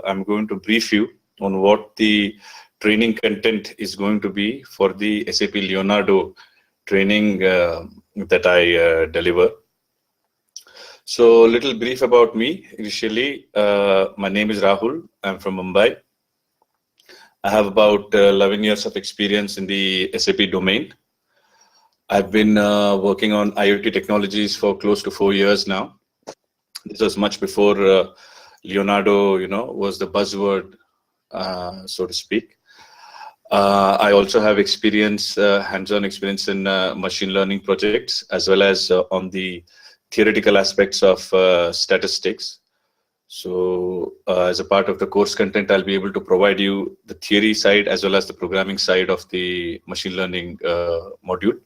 I'm going to brief you on what the training content is going to be for the SAP Leonardo training that I deliver. So, a little brief about me. Initially, my name is Rahul. I'm from Mumbai. I have about 11 years of experience in the SAP domain. I've been working on IoT technologies for close to 4 years now. This was much before Leonardo, was the buzzword, so to speak. I also have experience, hands-on experience in machine learning projects, as well as on the theoretical aspects of statistics. So as a part of the course content, I'll be able to provide you the theory side as well as the programming side of the machine learning module.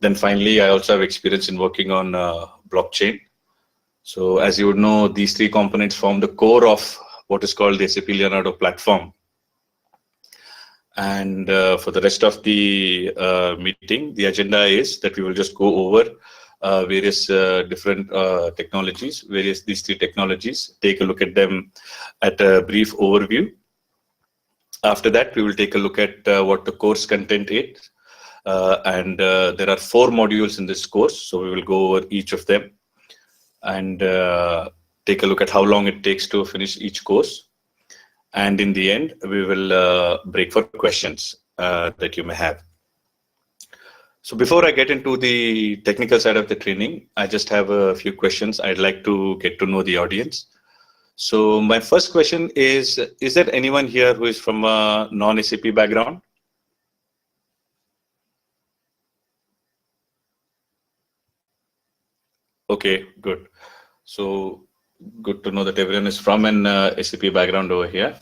Then finally, I also have experience in working on blockchain. So as you would know, these three components form the core of what is called the SAP Leonardo platform. And for the rest of the meeting, the agenda is that we will just go over various different technologies, these three technologies, take a look at them at a brief overview. After that, we will take a look at what the course content is. And there are 4 modules in this course, so we will go over each of them and take a look at how long it takes to finish each course. And in the end, we will break for questions that you may have. So before I get into the technical side of the training, I just have a few questions. I'd like to get to know the audience. So my first question is there anyone here who is from a non-SAP background? Okay, good. So good to know that everyone is from an SAP background over here.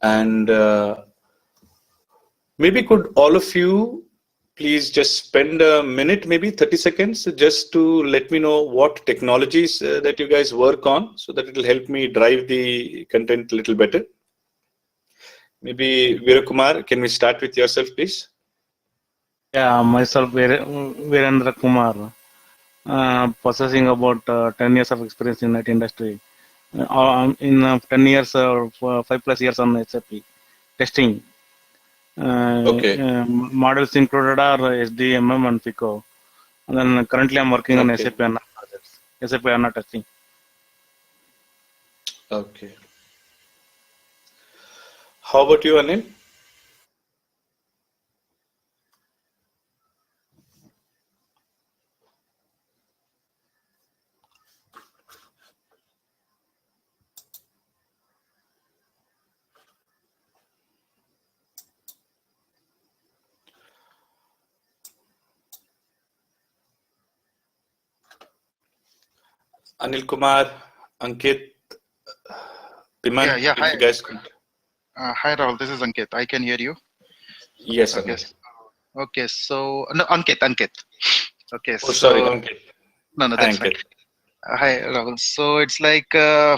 And maybe could all of you please just spend a minute, maybe 30 seconds, just to let me know what technologies that you guys work on, so that it will help me drive the content a little better. Maybe Veerakumar, can we start with yourself, please? Yeah, myself, Virendra Kumar, possessing about 10 years of experience in that industry. In 10 years or 5+ years on SAP testing. Okay. Models included are SDMM and FICO. And then currently I'm working on SAP HANA projects, SAP HANA testing. Okay. How about you, Anil? Anil Kumar, Ankit, Piman, Yeah, hi. you guys. Hi, Rahul. This is Ankit. I can hear you. Yes, Okay. Anil. Okay. So no, Ankit. Okay. Oh, sorry, Ankit. No, Hi, that's fine. Ankit. Hi, Rahul. So it's like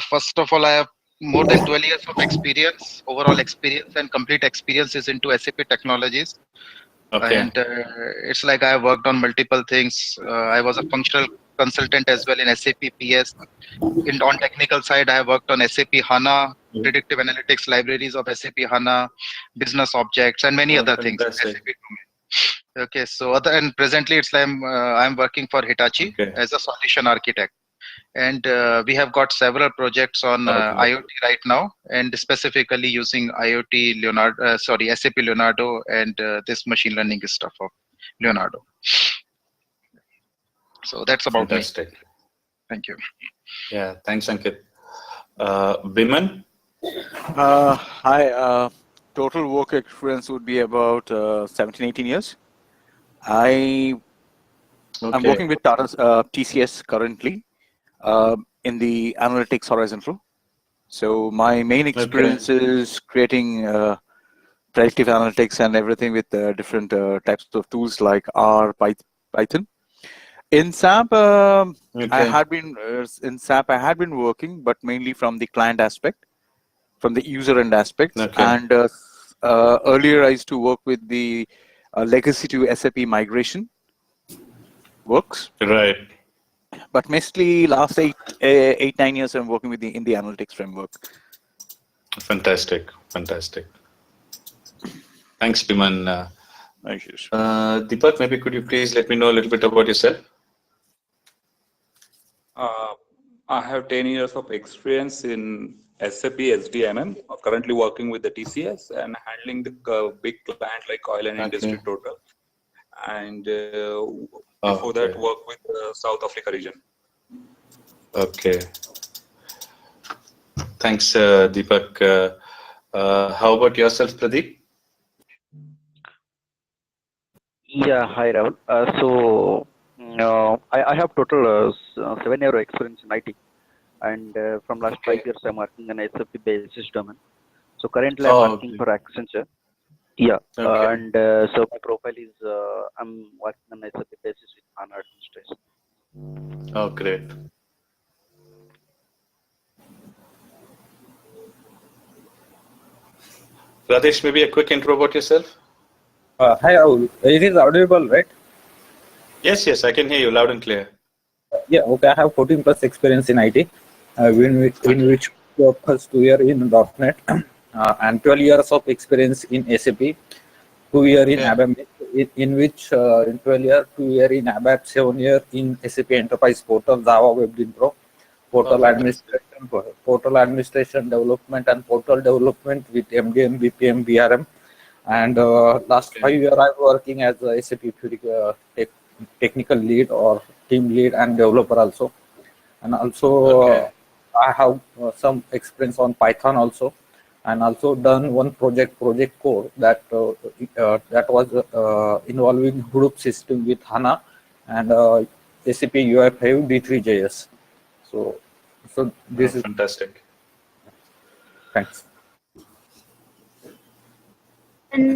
first of all, I have more than 12 years of experience, overall experience, and complete experience is into SAP technologies. Okay. And it's like I worked on multiple things. I was a functional consultant as well in SAP PS. On technical side, I have worked on SAP HANA, predictive analytics libraries of SAP HANA, business objects, and many other things. Fantastic. SAP domain. Okay, so and presently it's I'm working for Hitachi as a solution architect, and we have got several projects on IoT right now, and specifically using IoT Leonardo, SAP Leonardo, and this machine learning stuff of Leonardo. So that's about me. Thank you. Yeah, thanks, Ankit. Biman? Hi, total work experience would be about 17, 18 years. I'm working with TCS currently in the analytics horizontal. So my main experience is creating predictive analytics and everything with different types of tools like R, Python. In SAP, I had been working, but mainly from the client aspect, from the user end aspect. And earlier, I used to work with the legacy to SAP migration works. Right. but mostly last 9 years I'm working with in the analytics framework. Fantastic. Thanks, Biman. Thank you. Deepak, maybe could you please let me know a little bit about yourself? I have 10 years of experience in SAP SDMM, currently working with the TCS and handling the big client like oil and industry total. And before that, work with the South Africa region. Okay. Thanks, Deepak. How about yourself, Pradeep? Yeah, hi Rahul. I have total 7-year experience in IT, and from last 5 years I'm working in SAP basis domain. So currently I'm working for Accenture. Yeah, and so my profile is I'm working on SAP basis with HANA administration. Oh, great. Radesh, maybe a quick intro about yourself. Hi, Rahul. It is audible, right? Yes, I can hear you loud and clear. Yeah, okay. I have 14 plus experience in IT, in which first 2 year in .NET and 12 years of experience in SAP, 2 year in ABAP, in which in 12 year, 2 year in ABAP, 7 year in SAP Enterprise Portal, Java Web Pro, portal administration development and portal development with MDM, BPM, BRM. And last 5 years I'm working as a SAP technical lead or team lead and developer also. And also I have some experience on Python also, and also done one project code that was involving Hadoop system with HANA and SAP UI5 D3JS. So this is fantastic. Thanks. And I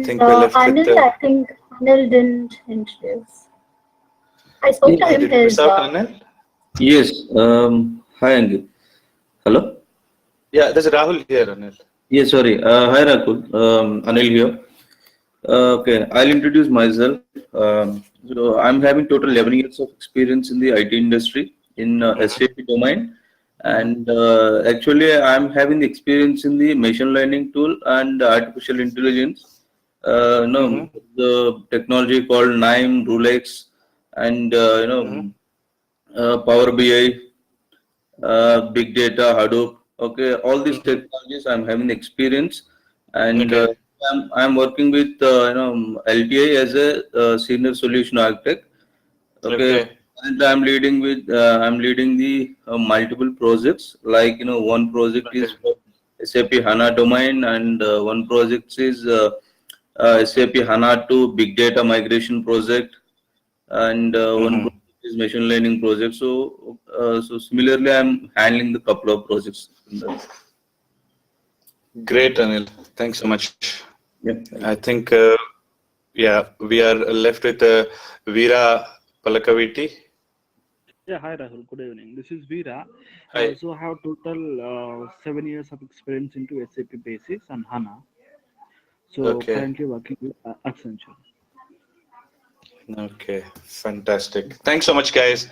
think Anil didn't introduce. I spoke to him. Yes. Hi, Angil. Hello? Yeah, there's Rahul here, Anil. Yes, sorry. Hi, Rahul. Anil here. Okay, I'll introduce myself. So I'm having total 11 years of experience in the IT industry in SAP domain. And actually, I'm having the experience in the machine learning tool and artificial intelligence. The technology called NIME, Rulex, and Power BI, Big Data, Hadoop. Okay, all these technologies I'm having experience, and I'm working with LTI as a senior solution architect. Okay. And I'm leading the multiple projects. Like one project is for SAP HANA domain, and one project is SAP HANA to Big Data migration project, and one project is machine learning project. So similarly, I'm handling the couple of projects. Great, Anil. Thanks so much. Yeah. I think we are left with Veera Palakaviti. Yeah, hi Rahul. Good evening. This is Veera. Hi. So I have total 7 years of experience into SAP Basis and HANA. So currently working with Accenture. Okay, fantastic. Thanks so much, guys.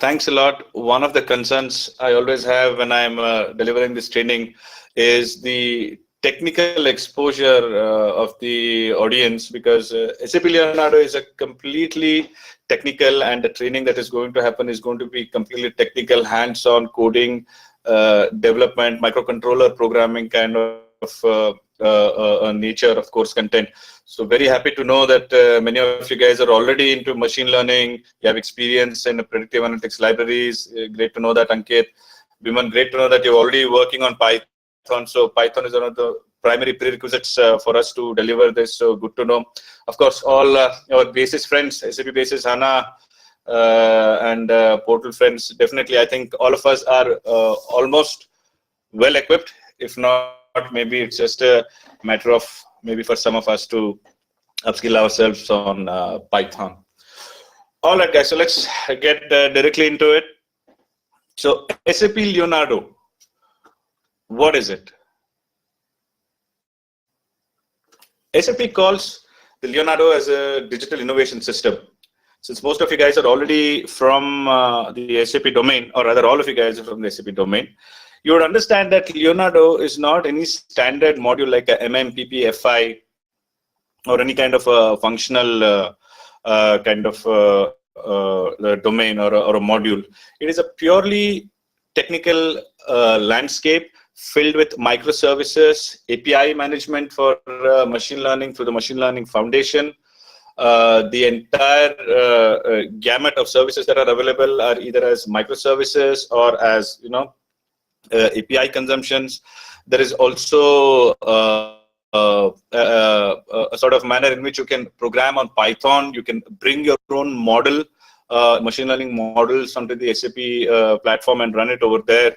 Thanks a lot. One of the concerns I always have when I'm delivering this training is the technical exposure of the audience, because SAP Leonardo is a completely technical, and the training that is going to happen is going to be completely technical, hands-on coding, development, microcontroller programming kind of nature of course content. So very happy to know that many of you guys are already into machine learning. You have experience in predictive analytics libraries. Great to know that, Ankit. Biman, great to know that you're already working on Python. So Python is one of the primary prerequisites for us to deliver this. So good to know. Of course, all our basis friends, SAP Basis, HANA, and portal friends, definitely I think all of us are almost well equipped. If not, maybe it's just a matter of maybe for some of us to upskill ourselves on Python. All right, guys, so let's get directly into it. So SAP Leonardo, what is it? SAP calls the Leonardo as a digital innovation system. since most of you guys are already from the SAP domain, or rather all of you guys are from the SAP domain, you would understand that Leonardo is not any standard module like a MMPP FI or any kind of a functional domain or a module. It is a purely technical landscape filled with microservices, API management for machine learning through the machine learning foundation. The entire gamut of services that are available are either as microservices or as API consumptions. There is also a sort of manner in which you can program on Python. You can bring your own model, machine learning models onto the SAP platform and run it over there.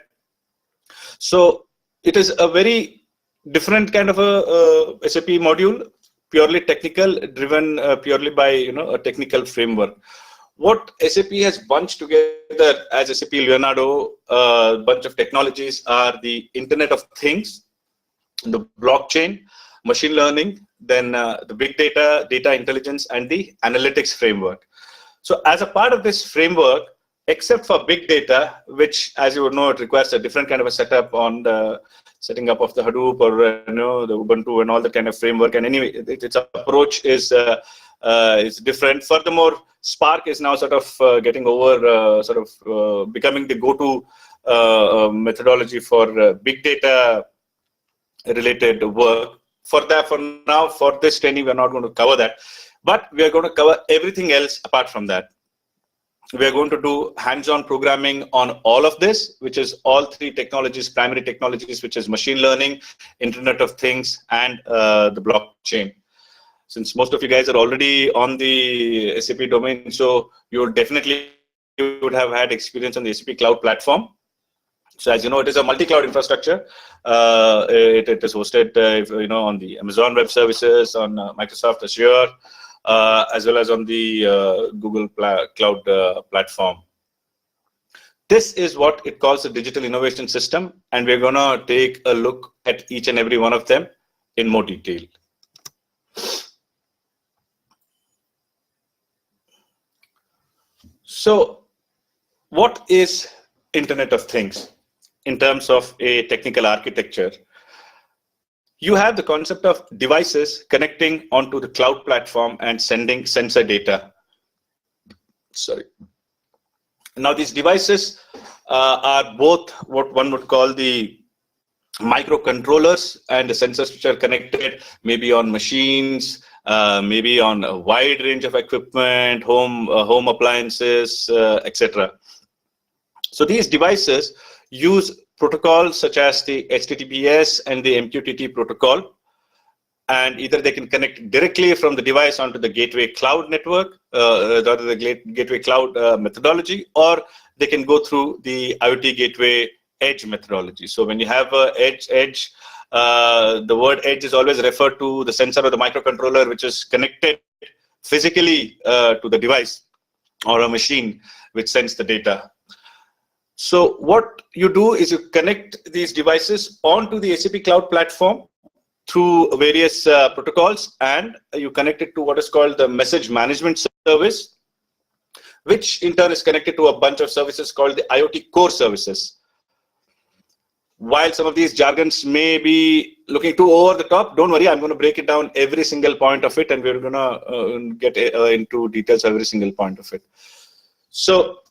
So it is a very different kind of a SAP module, purely technical, driven purely by a technical framework. What SAP has bunched together as SAP Leonardo, a bunch of technologies, are the Internet of Things, the blockchain, machine learning, then the big data, data intelligence, and the analytics framework. So as a part of this framework, except for big data, which, as you would know, it requires a different kind of a setup on the setting up of the Hadoop or the Ubuntu and all that kind of framework. And anyway, its approach is different. Furthermore, Spark is now sort of getting over, becoming the go-to methodology for big data related work. For now, for this training, we're not going to cover that, but we are going to cover everything else apart from that. We are going to do hands-on programming on all of this, which is all three technologies, primary technologies, which is machine learning, Internet of Things, and the blockchain. Since most of you guys are already on the SAP domain, so you would have had experience on the SAP Cloud Platform. So as you know, it is a multi-cloud infrastructure. It is hosted, on the Amazon Web Services, on Microsoft Azure, as well as on the Google Cloud Platform. This is what it calls a digital innovation system, and we're going to take a look at each and every one of them in more detail. So, what is Internet of Things in terms of a technical architecture? You have the concept of devices connecting onto the cloud platform and sending sensor data. Now, these devices are both what one would call the microcontrollers and the sensors which are connected maybe on machines, maybe on a wide range of equipment, home appliances, etc. So these devices use protocols such as the HTTPS and the MQTT protocol, and either they can connect directly from the device onto the gateway cloud network, the gateway cloud methodology, or they can go through the IoT gateway edge methodology. So when you have edge, the word edge is always referred to the sensor or the microcontroller which is connected physically to the device or a machine which sends the data. So what you do is you connect these devices onto the SAP Cloud Platform through various protocols, and you connect it to what is called the message management service, which in turn is connected to a bunch of services called the IoT core services. While some of these jargons may be looking too over the top, don't worry, I'm going to break it down every single point of it, and we're going to get into details of every single point of it. So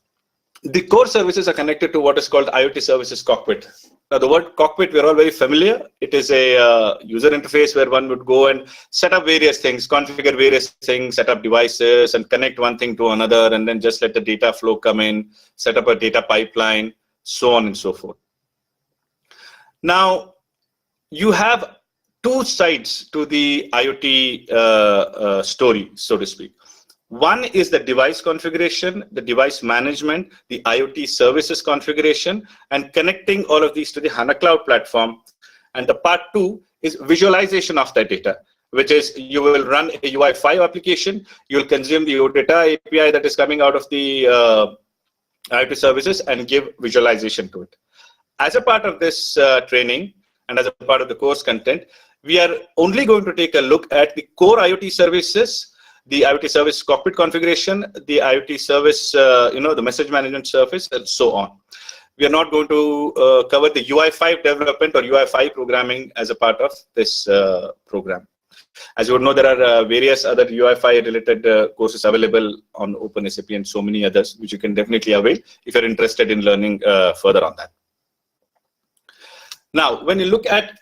the core services are connected to what is called IoT Services Cockpit. Now, the word cockpit, we're all very familiar. It is a user interface where one would go and set up various things, configure various things, set up devices, and connect one thing to another, and then just let the data flow come in, set up a data pipeline, so on and so forth. Now, you have two sides to the IoT story, so to speak. One is the device configuration, the device management, the IoT services configuration, and connecting all of these to the HANA Cloud Platform. And the part two is visualization of that data, which is you will run a UI5 application, you'll consume the OData API that is coming out of the IoT services and give visualization to it. As a part of this training and as a part of the course content, we are only going to take a look at the core IoT services, the IoT service cockpit configuration, the IoT service, the message management service, and so on. We are not going to cover the UI5 development or UI5 programming as a part of this program. As you would know, there are various other UI5 related courses available on OpenSAP and so many others, which you can definitely avail if you're interested in learning further on that. Now, when you look at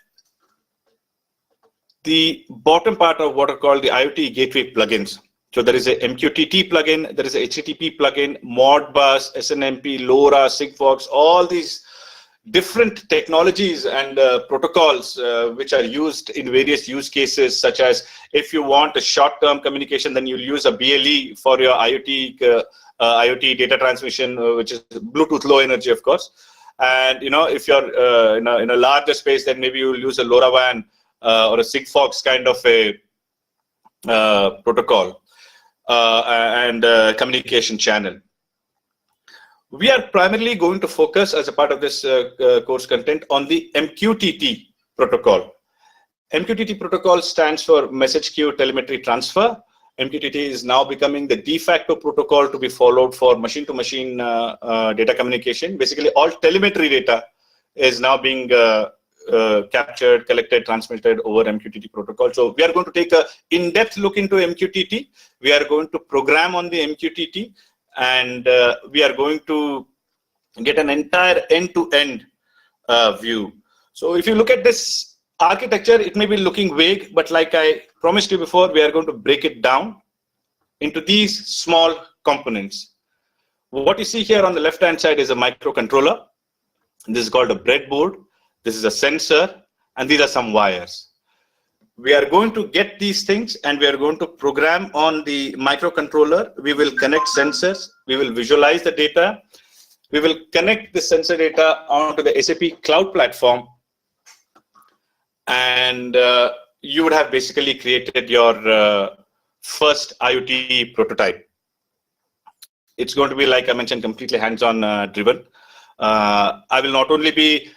the bottom part of what are called the IoT gateway plugins. So there is a MQTT plugin, there is a HTTP plugin, Modbus, SNMP, LoRa, Sigfox, all these different technologies and protocols which are used in various use cases, such as if you want a short-term communication, then you'll use a BLE for your IoT data transmission, which is Bluetooth low energy, of course. And if you're in a larger space, then maybe you'll use a LoRaWAN or a Sigfox kind of a protocol and communication channel. We are primarily going to focus as a part of this course content on the MQTT protocol. MQTT protocol stands for Message Queue Telemetry Transfer. MQTT is now becoming the de facto protocol to be followed for machine-to-machine data communication. Basically, all telemetry data is now being captured, collected, transmitted over MQTT protocol. So we are going to take an in-depth look into MQTT. We are going to program on the MQTT, and we are going to get an entire end-to-end view. So if you look at this architecture, it may be looking vague, but like I promised you before, we are going to break it down into these small components. What you see here on the left-hand side is a microcontroller. This is called a breadboard. This is a sensor, and these are some wires. We are going to get these things, and we are going to program on the microcontroller. We will connect sensors. We will visualize the data. We will connect the sensor data onto the SAP Cloud Platform, and you would have basically created your first IoT prototype. It's going to be, like I mentioned, completely hands-on driven. I will not only be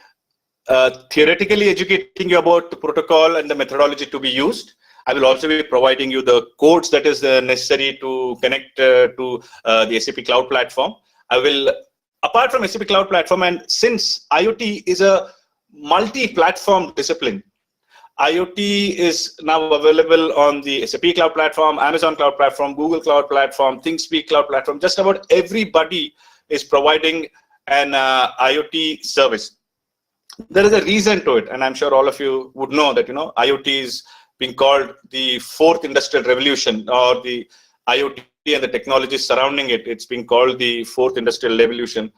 theoretically educating you about the protocol and the methodology to be used, I will also be providing you the codes that is necessary to connect to the SAP Cloud Platform. I will, apart from SAP Cloud Platform, and since IoT is a multi-platform discipline, IoT is now available on the SAP Cloud Platform, Amazon Cloud Platform, Google Cloud Platform, ThinkSpeak Cloud Platform. Just about everybody is providing an IoT service. There is a reason to it, and I'm sure all of you would know that IoT is being called the fourth industrial revolution, or the IoT and the technologies surrounding it. It's being called the fourth industrial revolution,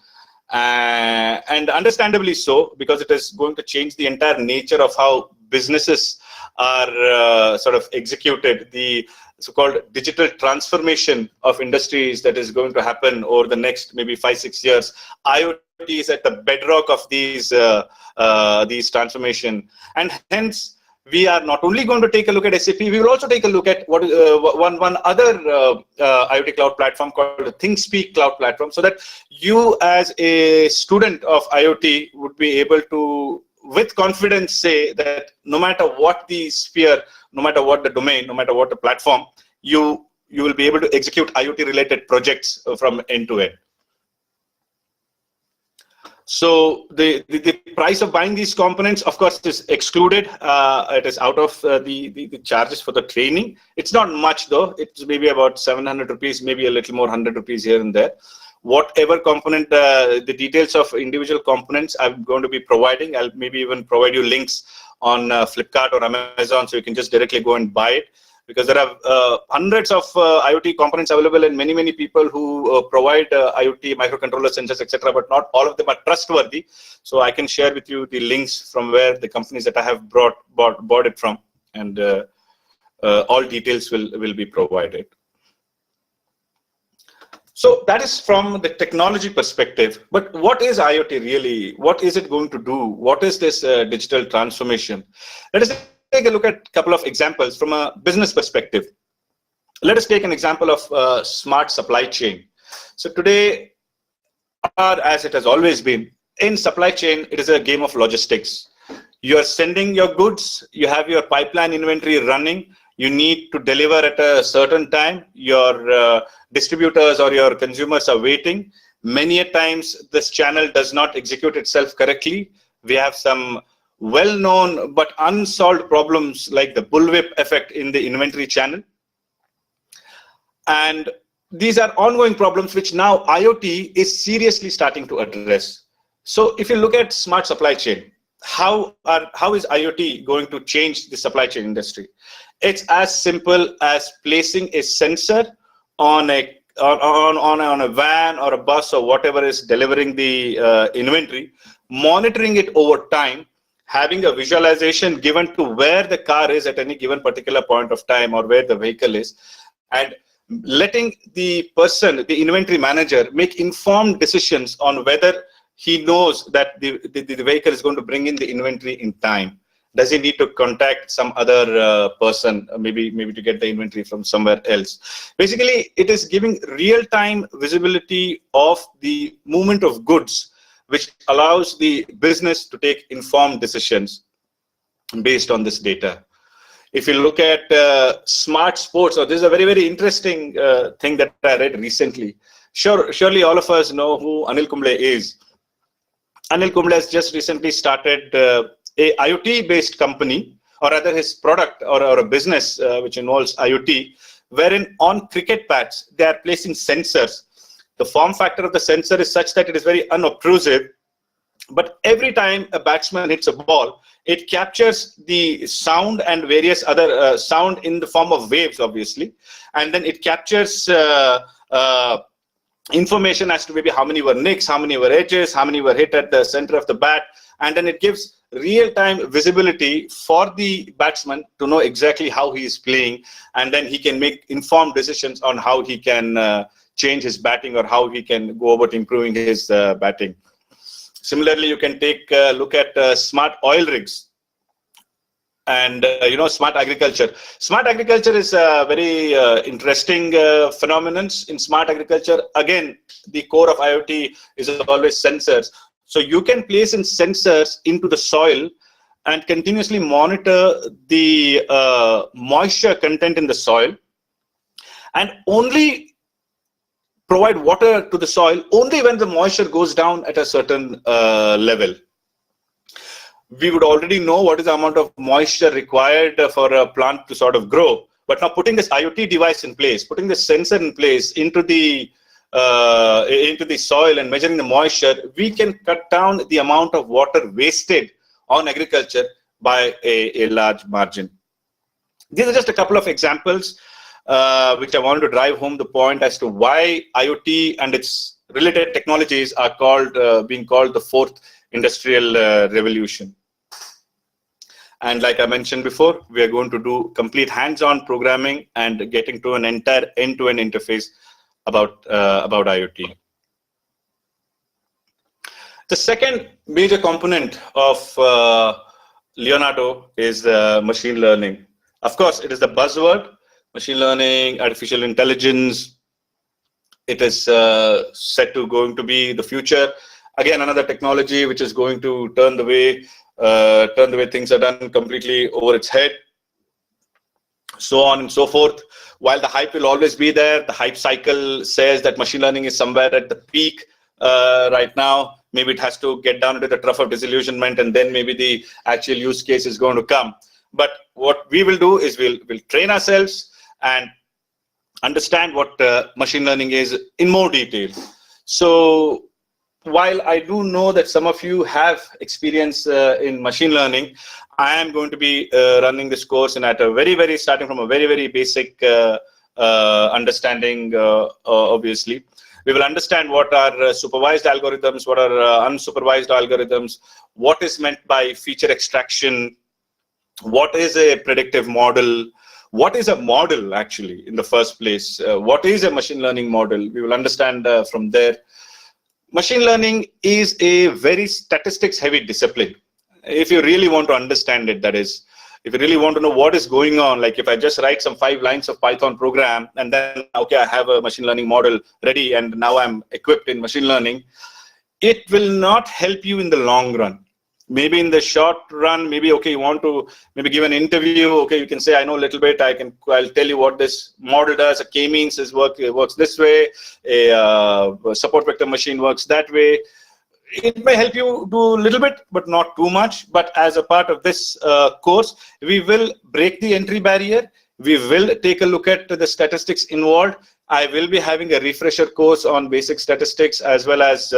and understandably so, because it is going to change the entire nature of how businesses are sort of executed. The so-called digital transformation of industries that is going to happen over the next maybe 5-6 years. IoT is at the bedrock of these transformation, and hence we are not only going to take a look at SAP, we will also take a look at what one other IoT cloud platform called the ThinkSpeak Cloud Platform, so that you as a student of IoT would be able to with confidence say that no matter what the sphere, no matter what the domain, no matter what the platform, you will be able to execute IoT related projects from end to end. So the price of buying these components, of course, is excluded. It is out of the charges for the training. It's not much though. It's maybe about 700 rupees, maybe a little more, 100 rupees here and there. Whatever component, the details of individual components I'm going to be providing. I'll maybe even provide you links on Flipkart or Amazon, so you can just directly go and buy it. Because there are hundreds of IoT components available, and many people who provide IoT microcontroller sensors, etc. But not all of them are trustworthy. So I can share with you the links from where the companies that I have bought it from, and all details will be provided. So that is from the technology perspective. But what is IoT really? What is it going to do? What is this digital transformation? Let us take a look at a couple of examples from a business perspective. Let us take an example of smart supply chain. So today, as it has always been, in supply chain, it is a game of logistics. You are sending your goods, you have your pipeline inventory running, you need to deliver at a certain time. Your distributors or your consumers are waiting. Many a times this channel does not execute itself correctly. We have some well-known but unsolved problems like the bullwhip effect in the inventory channel. And these are ongoing problems which now IoT is seriously starting to address. So if you look at smart supply chain, how is IoT going to change the supply chain industry? It's as simple as placing a sensor on a van or a bus or whatever is delivering the inventory, monitoring it over time, having a visualization given to where the car is at any given particular point of time or where the vehicle is, and letting the person, the inventory manager, make informed decisions on whether he knows that the vehicle is going to bring in the inventory in time. Does he need to contact some other person, maybe to get the inventory from somewhere else? Basically, it is giving real-time visibility of the movement of goods, which allows the business to take informed decisions based on this data. If you look at smart sports, this is a very, very interesting thing that I read recently. Surely all of us know who Anil Kumble is. Anil Kumble has just recently started a IoT-based company, or rather his product or a business which involves IoT, wherein on cricket bats, they are placing sensors. The form factor of the sensor is such that it is very unobtrusive, but every time a batsman hits a ball, it captures the sound and various other sound in the form of waves, obviously, and then it captures information as to maybe how many were nicks, how many were edges, how many were hit at the center of the bat, and then it gives real-time visibility for the batsman to know exactly how he is playing, and then he can make informed decisions on how he can change his batting or how he can go about improving his batting. Similarly, you can take a look at smart oil rigs and smart agriculture. Smart agriculture is a very interesting phenomenon. In smart agriculture, again, the core of IoT is always sensors. So you can place in sensors into the soil and continuously monitor the moisture content in the soil, and only provide water to the soil only when the moisture goes down at a certain level. We would already know what is the amount of moisture required for a plant to sort of grow. But now putting this IoT device in place, putting the sensor in place into the soil and measuring the moisture, we can cut down the amount of water wasted on agriculture by a large margin. These are just a couple of examples which I wanted to drive home the point as to why IoT and its related technologies are being called the fourth industrial revolution. And like I mentioned before, we are going to do complete hands-on programming and getting to an entire end-to-end interface about IoT. The second major component of Leonardo is machine learning. Of course, it is the buzzword. Machine learning, artificial intelligence, it is set to going to be the future. Again, another technology which is going to turn the way things are done completely over its head, so on and so forth. While the hype will always be there, the hype cycle says that machine learning is somewhere at the peak right now. Maybe it has to get down into the trough of disillusionment, and then maybe the actual use case is going to come. But what we will do is we'll train ourselves and understand what machine learning is in more detail. So while I do know that some of you have experience in machine learning, I am going to be running this course and starting from a very, very basic understanding, obviously. We will understand what are supervised algorithms, what are unsupervised algorithms, what is meant by feature extraction, what is a predictive model, what is a model actually in the first place, what is a machine learning model. We will understand from there. Machine learning is a very statistics heavy discipline. If you really want to understand it, that is, if you really want to know what is going on, like if I just write some 5 lines of Python program and then, okay, I have a machine learning model ready and now I'm equipped in machine learning, it will not help you in the long run. maybe in the short run, maybe, okay, you want to maybe give an interview, okay, you can say, I know a little bit, I'll tell you what this model does. A k-means works this way, a support vector machine works that way. It may help you do a little bit, but not too much. But as a part of this course, we will break the entry barrier. We will take a look at the statistics involved. I will be having a refresher course on basic statistics as well as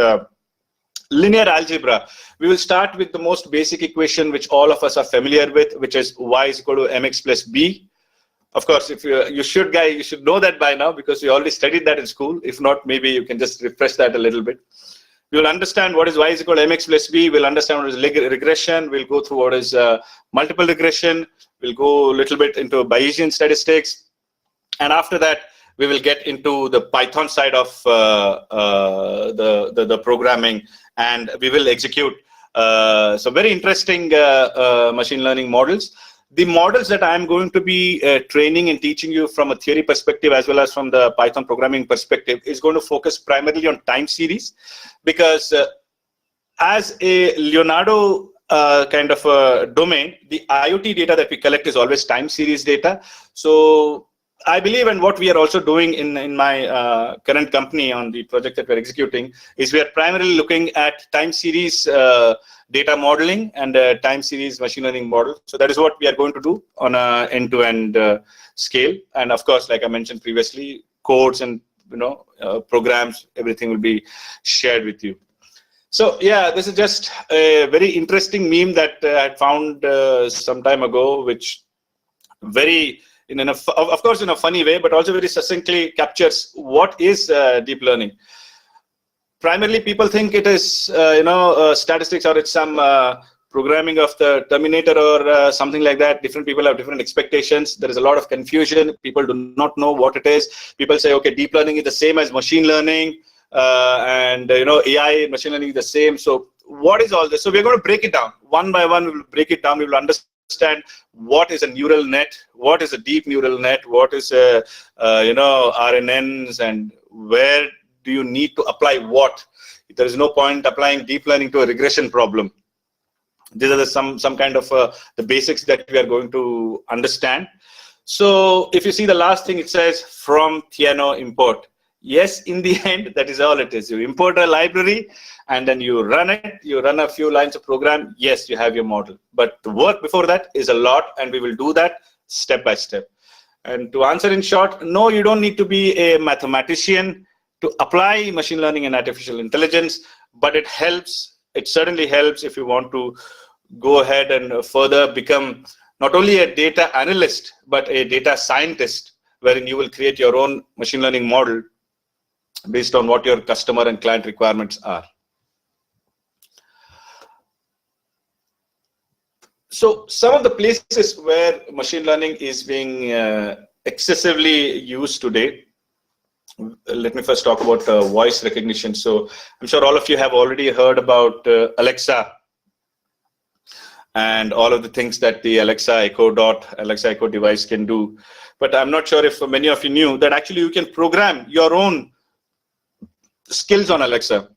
linear algebra. We will start with the most basic equation which all of us are familiar with, which is y is equal to mx plus b. Of course, if you should know that by now because you already studied that in school. If not, maybe you can just refresh that a little bit. We will understand what is y is equal to mx plus b. We'll understand what is regression. We'll go through what is multiple regression. We'll go a little bit into Bayesian statistics. And after that, we will get into the Python side of the programming, and we will execute some very interesting machine learning models. The models that I'm going to be training and teaching you from a theory perspective as well as from the Python programming perspective is going to focus primarily on time series, because as a Leonardo kind of a domain, the IoT data that we collect is always time series data. So I believe, and what we are also doing in my current company on the project that we're executing, is we are primarily looking at time series data modeling and time series machine learning model. So that is what we are going to do on a end-to-end scale. And of course, like I mentioned previously, codes and programs, everything will be shared with you. So yeah, this is just a very interesting meme that I found some time ago, which very, of course, in a funny way, but also very succinctly captures what is deep learning. Primarily, people think it is, statistics, or it's some programming of the Terminator or something like that. Different people have different expectations. There is a lot of confusion. People do not know what it is. People say, okay, deep learning is the same as machine learning, and AI, machine learning is the same. So what is all this? So we're going to break it down one by one. We will break it down. We will understand what is a neural net, what is a deep neural net, what is a RNNs, and where do you need to apply what. There is no point applying deep learning to a regression problem. These are some kind of the basics that we are going to understand. So if you see the last thing, it says from Theano import. Yes, in the end, that is all it is. You import a library and then you run it. You run a few lines of program. Yes, you have your model. But the work before that is a lot, and we will do that step by step. And to answer in short, no, you don't need to be a mathematician to apply machine learning and artificial intelligence, but it helps. It certainly helps if you want to go ahead and further become not only a data analyst, but a data scientist, wherein you will create your own machine learning model based on what your customer and client requirements are. So some of the places where machine learning is being excessively used today, let me first talk about voice recognition. So I'm sure all of you have already heard about Alexa and all of the things that the Alexa Echo device can do. But I'm not sure if many of you knew that actually you can program your own skills on Alexa.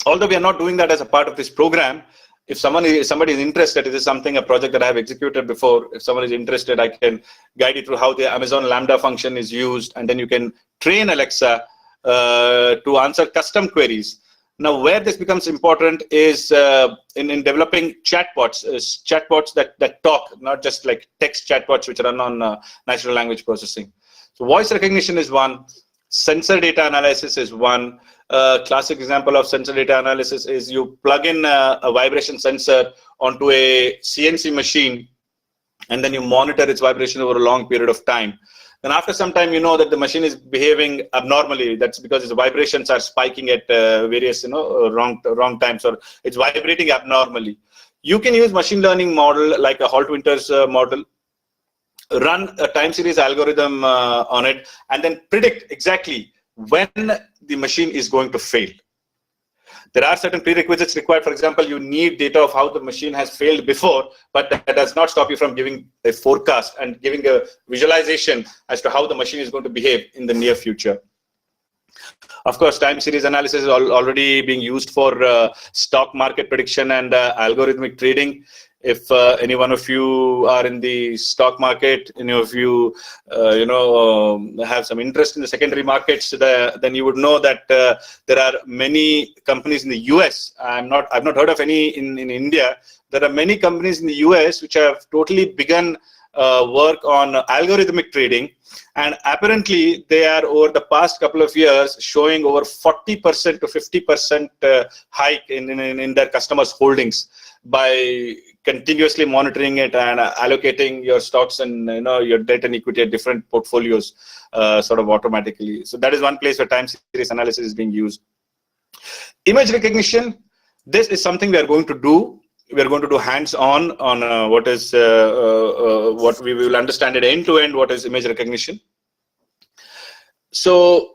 Although we are not doing that as a part of this program, if somebody is interested, this is something, a project that I have executed before. If someone is interested, I can guide you through how the Amazon Lambda function is used, and then you can train Alexa to answer custom queries. Now, where this becomes important is in developing chatbots, chatbots that talk, not just like text chatbots which run on natural language processing. So voice recognition is one. Sensor data analysis is one. Classic example of sensor data analysis is you plug in a vibration sensor onto a CNC machine, and then you monitor its vibration over a long period of time. Then after some time, you know that the machine is behaving abnormally. That's because its vibrations are spiking at various wrong times, or it's vibrating abnormally. You can use machine learning model like a Holt-Winters model, run a time series algorithm on it, and then predict exactly when the machine is going to fail. There are certain prerequisites required. For example, you need data of how the machine has failed before, but that does not stop you from giving a forecast and giving a visualization as to how the machine is going to behave in the near future. Of course, time series analysis is already being used for stock market prediction and algorithmic trading. If any one of you are in the stock market, any of you, have some interest in the secondary markets, then you would know that there are many companies in the US. I've not heard of any in India. There are many companies in the US which have totally begun work on algorithmic trading, and apparently they are over the past couple of years showing over 40% to 50% hike in their customers' holdings by continuously monitoring it and allocating your stocks and your debt and equity at different portfolios sort of automatically. So that is one place where time series analysis is being used. Image recognition, this is something we are going to do. We are going to do hands-on on what we will understand it end-to-end, what is image recognition. So,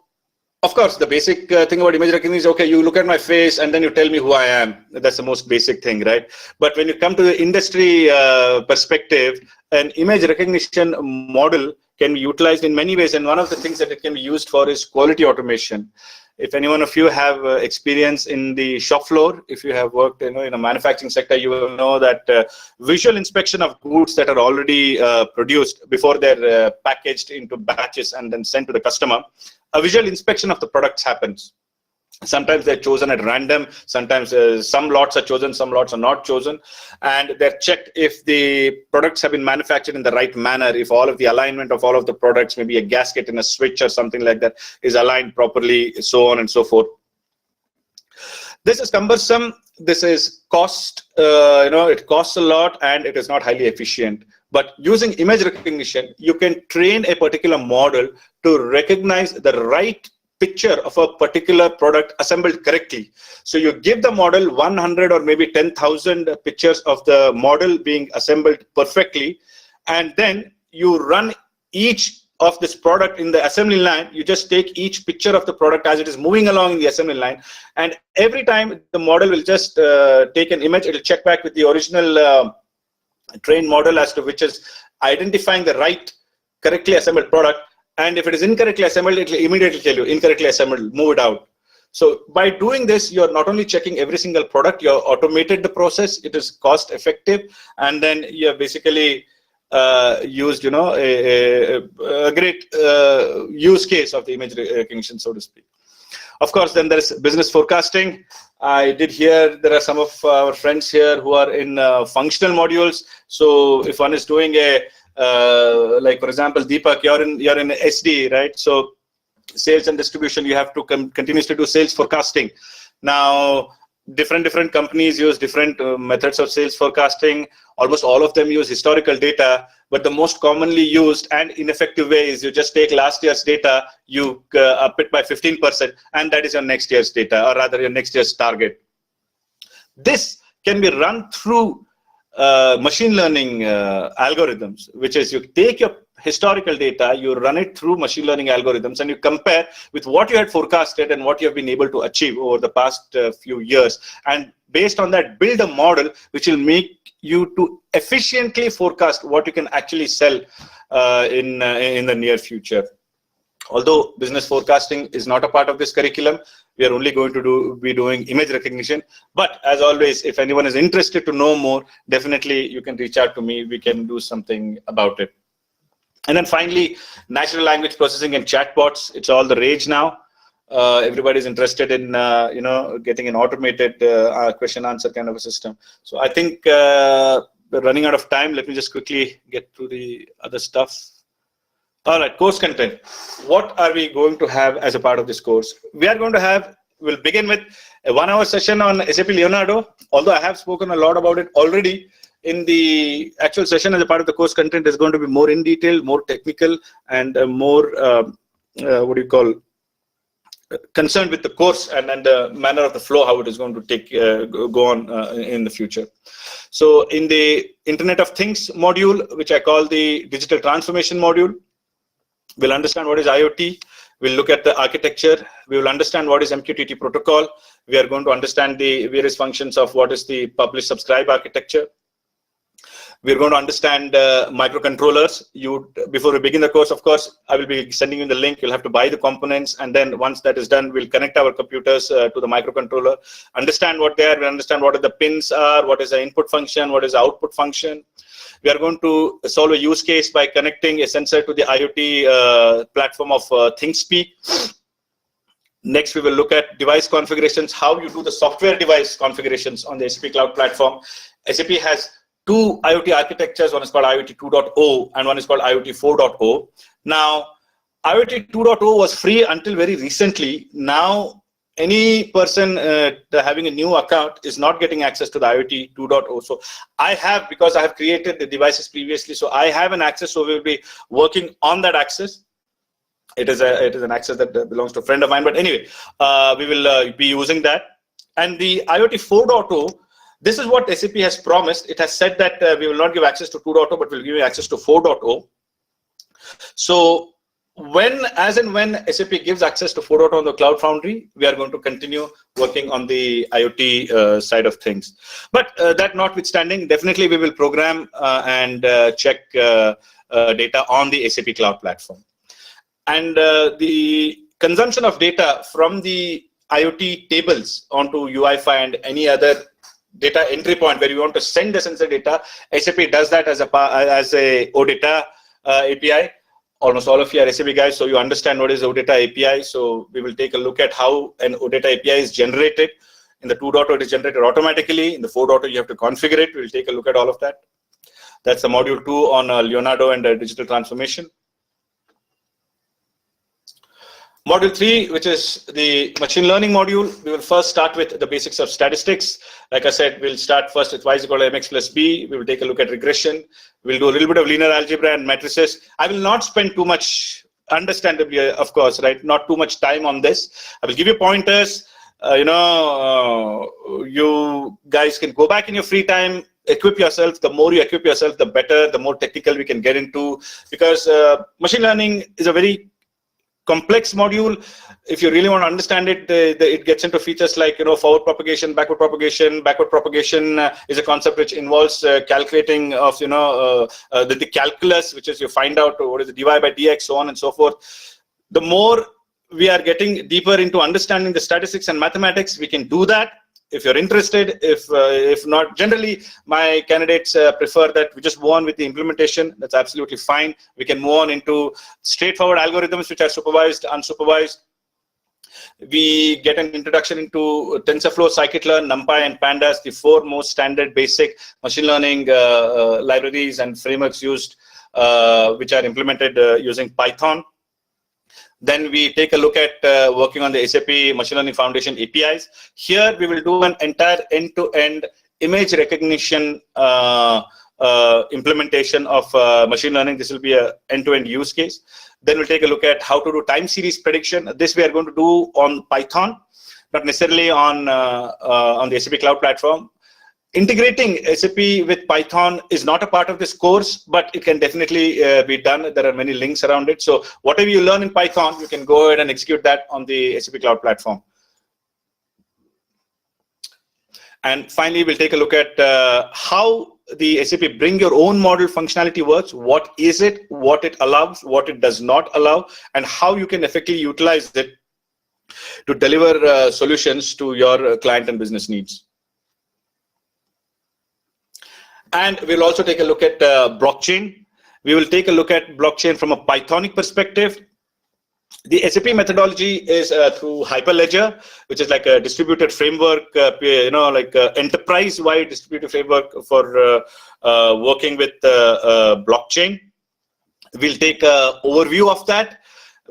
of course, the basic thing about image recognition is, okay, you look at my face and then you tell me who I am. That's the most basic thing, right? But when you come to the industry perspective, an image recognition model can be utilized in many ways. And one of the things that it can be used for is quality automation. If any one of you have experience in the shop floor, if you have worked in a manufacturing sector, you will know that visual inspection of goods that are already produced before they're packaged into batches and then sent to the customer, a visual inspection of the products happens. Sometimes they're chosen at random, sometimes some lots are chosen, some lots are not chosen, and they're checked if the products have been manufactured in the right manner, if all of the alignment of all of the products, maybe a gasket in a switch or something like that, is aligned properly, so on and so forth. This is cumbersome, this is cost, it costs a lot and it is not highly efficient. But using image recognition, you can train a particular model to recognize the right picture of a particular product assembled correctly. So you give the model 100 or maybe 10,000 pictures of the model being assembled perfectly, and then you run each of this product in the assembly line. You just take each picture of the product as it is moving along in the assembly line, and every time the model will just take an image, it will check back with the original trained model as to which is identifying the right correctly assembled product. And if it is incorrectly assembled, it will immediately tell you incorrectly assembled, move it out. So by doing this, you're not only checking every single product, you're automated the process, it is cost effective, and then you have basically used a great use case of the image recognition, so to speak. Of course, then there's business forecasting. I did hear there are some of our friends here who are in functional modules. So if one is doing a like for example, Deepak, you're in SD, right? So sales and distribution, you have to continuously do sales forecasting. Now, different companies use different methods of sales forecasting. Almost all of them use historical data, but the most commonly used and ineffective way is you just take last year's data, you up it by 15%, and that is your next year's data, or rather your next year's target. This can be run through machine learning algorithms, which is you take your historical data, you run it through machine learning algorithms, and you compare with what you had forecasted and what you have been able to achieve over the past few years. And based on that, build a model which will make you to efficiently forecast what you can actually sell in the near future. Although business forecasting is not a part of this curriculum, we are only going to be doing image recognition. But as always, if anyone is interested to know more, definitely you can reach out to me. We can do something about it. And then finally, natural language processing and chatbots. It's all the rage now. Everybody's interested in getting an automated question answer kind of a system. So I think we're running out of time. Let me just quickly get through the other stuff. All right, course content. What are we going to have as a part of this course? We'll begin with a 1-hour session on SAP Leonardo. Although I have spoken a lot about it already, in the actual session as a part of the course content is going to be more in detail, more technical, and more, concerned with the course and the manner of the flow, how it is going to go on in the future. So in the Internet of Things module, which I call the digital transformation module, we'll understand what is IoT. We'll look at the architecture. We will understand what is MQTT protocol. We are going to understand the various functions of what is the publish subscribe architecture. We're going to understand microcontrollers. Before we begin the course, of course, I will be sending you the link. You'll have to buy the components, and then once that is done, we'll connect our computers to the microcontroller, understand what they are, we understand what are the pins are, what is the input function, what is the output function. We are going to solve a use case by connecting a sensor to the IoT platform of ThingSpeak. Next, we will look at device configurations, how you do the software device configurations on the SAP Cloud Platform. SAP has two IoT architectures. One is called IoT 2.0 and one is called IoT 4.0. Now, IoT 2.0 was free until very recently. Now, any person having a new account is not getting access to the IoT 2.0. So I have, because I have created the devices previously, so I have an access. So we will be working on that access. It is an access that belongs to a friend of mine. But anyway, we will be using that. And the IoT 4.0, this is what SAP has promised. It has said that we will not give access to 2.0, but we'll give you access to 4.0. So as and when SAP gives access to 4.0 on the Cloud Foundry, we are going to continue working on the IoT side of things. But that notwithstanding, definitely we will program and check data on the SAP Cloud Platform. And the consumption of data from the IoT tables onto UiFi and any other data entry point where you want to send the sensor data, SAP does that as a OData API. Almost all of you are SAP guys, so you understand what is OData API. So we will take a look at how an OData API is generated. In the 2.0, it is generated automatically. In the 4.0, you have to configure it. We'll take a look at all of that. That's the module 2 on Leonardo and digital transformation. Module 3, which is the machine learning module, we will first start with the basics of statistics. Like I said, we'll start first with y is equal to mx plus b. We will take a look at regression. We'll do a little bit of linear algebra and matrices. I will not spend too much, understandably, of course, right? Not too much time on this. I will give you pointers. You guys can go back in your free time, equip yourself. The more you equip yourself, the better, the more technical we can get into. Because machine learning is a very complex module. If you really want to understand it, it gets into features like forward propagation, backward propagation. Backward propagation is a concept which involves calculating of the calculus, which is you find out what is the dy by dx, so on and so forth. The more we are getting deeper into understanding the statistics and mathematics, we can do that. If you're interested, if not, generally my candidates prefer that we just move on with the implementation. That's absolutely fine. We can move on into straightforward algorithms which are supervised, unsupervised. We get an introduction into TensorFlow, Scikit-learn, NumPy, and Pandas, the 4 most standard basic machine learning libraries and frameworks used, which are implemented using Python. Then we take a look at working on the SAP Machine Learning Foundation APIs. Here we will do an entire end-to-end image recognition implementation of machine learning. This will be an end-to-end use case. Then we'll take a look at how to do time series prediction. This we are going to do on Python, not necessarily on the SAP Cloud Platform. Integrating SAP with Python is not a part of this course, but it can definitely be done. There are many links around it. So whatever you learn in Python, you can go ahead and execute that on the SAP Cloud Platform. And finally, we'll take a look at how the SAP Bring Your Own Model functionality works. What is it, what it allows, what it does not allow, and how you can effectively utilize it to deliver solutions to your client and business needs. And we'll also take a look at blockchain. We will take a look at blockchain from a Pythonic perspective. The SAP methodology is through Hyperledger, which is like a distributed framework, like enterprise-wide distributed framework for working with blockchain. We'll take an overview of that.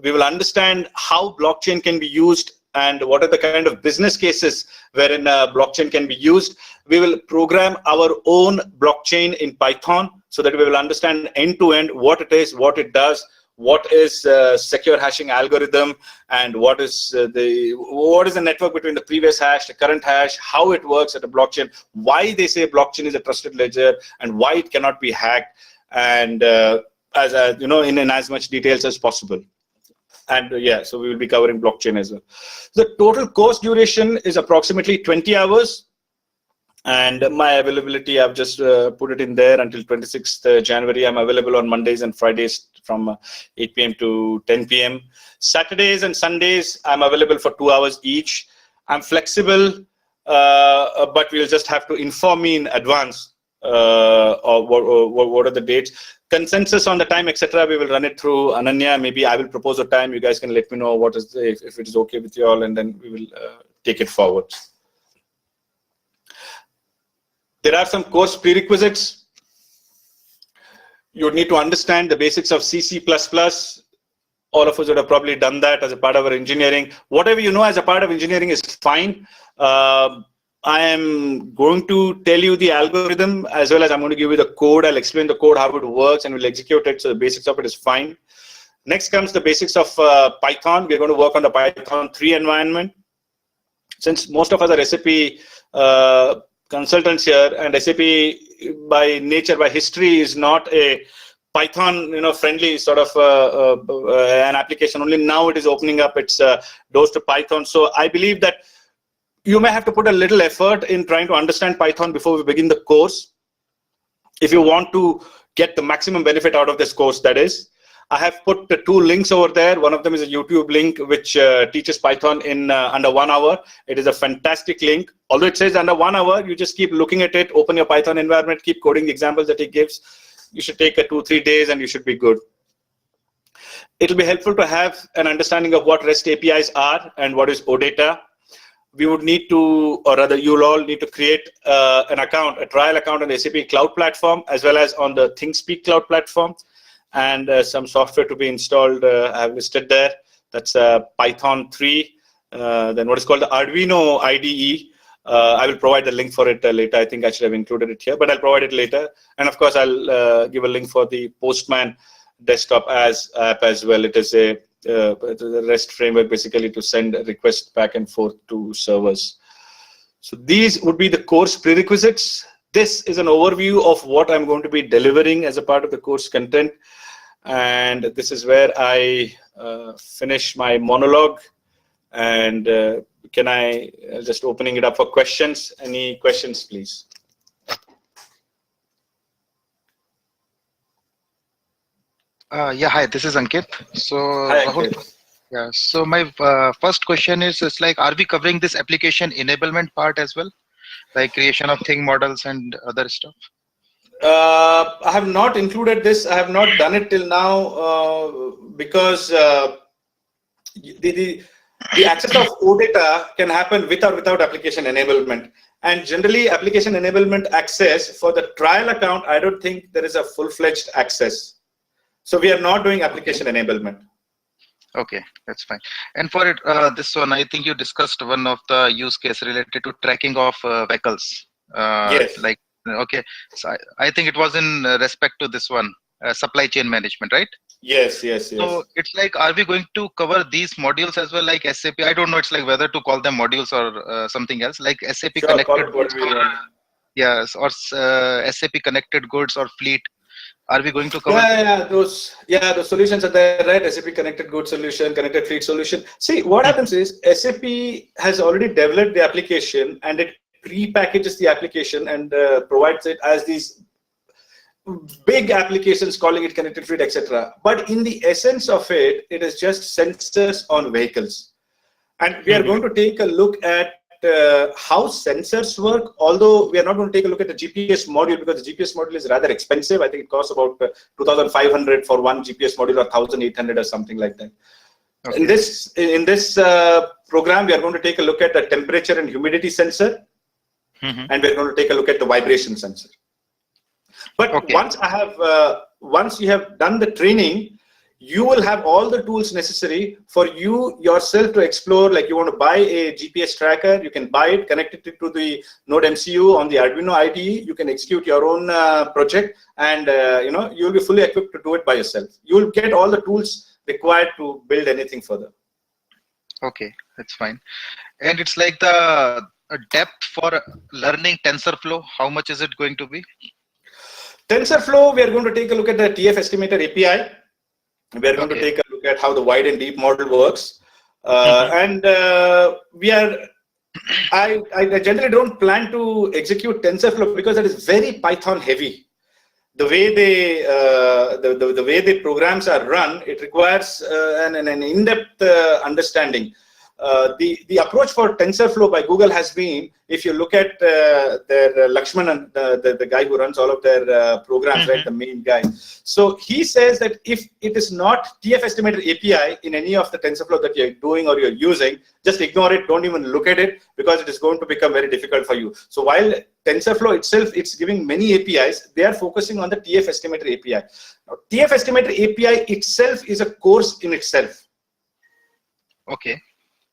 We will understand how blockchain can be used and what are the kind of business cases wherein blockchain can be used. We will program our own blockchain in Python so that we will understand end-to-end what it is, what it does, what is secure hashing algorithm, and what is the network between the previous hash, the current hash, how it works at a blockchain, why they say blockchain is a trusted ledger, and why it cannot be hacked, and in as much details as possible. And so we will be covering blockchain as well. The total course duration is approximately 20 hours. And my availability, I've just put it in there until 26th January. I'm available on Mondays and Fridays from 8 p.m. to 10 p.m. Saturdays and Sundays, I'm available for 2 hours each. I'm flexible, but we'll just have to inform me in advance or what are the dates. Consensus on the time, etc. We will run it through Ananya. Maybe I will propose a time. You guys can let me know what is if it is okay with you all, and then we will take it forward. There are some course prerequisites. You need to understand the basics of C, C++. All of us would have probably done that as a part of our engineering. Whatever you know as a part of engineering is fine. I am going to tell you the algorithm as well as I'm going to give you the code. I'll explain the code, how it works, and we'll execute it. So the basics of it is fine. Next comes the basics of Python. We're going to work on the Python 3 environment. Since most of us are SAP consultants here, and SAP by nature, by history, is not a Python, friendly sort of an application. Only now it is opening up its doors to Python. So I believe that you may have to put a little effort in trying to understand Python before we begin the course, if you want to get the maximum benefit out of this course, that is. I have put the 2 links over there. One of them is a YouTube link which teaches Python in under 1 hour. It is a fantastic link. Although it says under 1 hour, you just keep looking at it, open your Python environment, keep coding the examples that it gives. You should take 2-3 days and you should be good. It'll be helpful to have an understanding of what REST APIs are and what is OData. We would need to, or rather you'll all need to create an account, a trial account on the SAP Cloud Platform, as well as on the ThinkSpeak Cloud Platform. And some software to be installed, I have listed there. That's Python 3, then what is called the Arduino IDE. I will provide the link for it later. I think I should have included it here, but I'll provide it later. And of course, I'll give a link for the Postman desktop app as well. It is a REST framework basically to send requests back and forth to servers. So these would be the course prerequisites. This is an overview of what I'm going to be delivering as a part of the course content. And this is where I finish my monologue. And just opening it up for questions. Any questions, please? Yeah, hi, this is Ankit. So, hi, Ankit. Yeah, so my first question is, it's like, are we covering this application enablement part as well? Like creation of thing models and other stuff? I have not included this. I have not done it till now because the access of OData can happen with or without application enablement. And generally, application enablement access for the trial account, I don't think there is a full-fledged access. So we are not doing application enablement. Okay, that's fine. And for it, this one, I think you discussed one of the use case related to tracking of vehicles. Yes. Like, okay, so I think it was in respect to this one, supply chain management, right? Yes. So it's like, are we going to cover these modules as well, like SAP? I don't know, it's like whether to call them modules or something else, like SAP connected goods. Yes, or SAP connected goods or fleet. Are we going to cover? Those solutions are there, right? SAP connected goods solution, connected fleet solution. See, what happens is SAP has already developed the application and it pre-packages the application and provides it as these big applications, calling it connected fleet, etc. But in the essence of it, it is just sensors on vehicles. And we are going to take a look at how sensors work, although we are not going to take a look at the GPS module because the GPS module is rather expensive. I think it costs about 2,500 for one GPS module or 1,800 or something like that. Okay. In this program, we are going to take a look at the temperature and humidity sensor, and we're going to take a look at the vibration sensor. But once you have done the training, you will have all the tools necessary for you yourself to explore. Like you want to buy a GPS tracker, you can buy it, connect it to the Node MCU on the Arduino IDE. You can execute your own project, and you'll be fully equipped to do it by yourself. You'll get all the tools required to build anything further. Okay, that's fine. And it's like the depth for learning TensorFlow. How much is it going to be? TensorFlow, we are going to take a look at the TF Estimator API. We are going to take a look at how the wide and deep model works. And we are I generally don't plan to execute TensorFlow because it is very Python heavy. The way the way the programs are run, it requires an in-depth understanding. The approach for TensorFlow by Google has been, if you look at their Lakshmanan, the guy who runs all of their programs, right, the main guy. So he says that if it is not TF Estimator API in any of the TensorFlow that you're doing or you're using, just ignore it, don't even look at it, because it is going to become very difficult for you. So while TensorFlow itself, it's giving many APIs, they are focusing on the TF Estimator API. Now, TF Estimator API itself is a course in itself. Okay.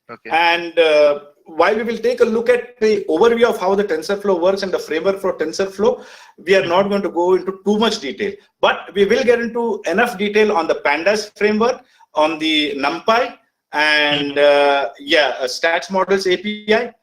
Okay. And while we will take a look at the overview of how the TensorFlow works and the framework for TensorFlow, we are not going to go into too much detail, but we will get into enough detail on the Pandas framework, on the NumPy, and Stats Models API.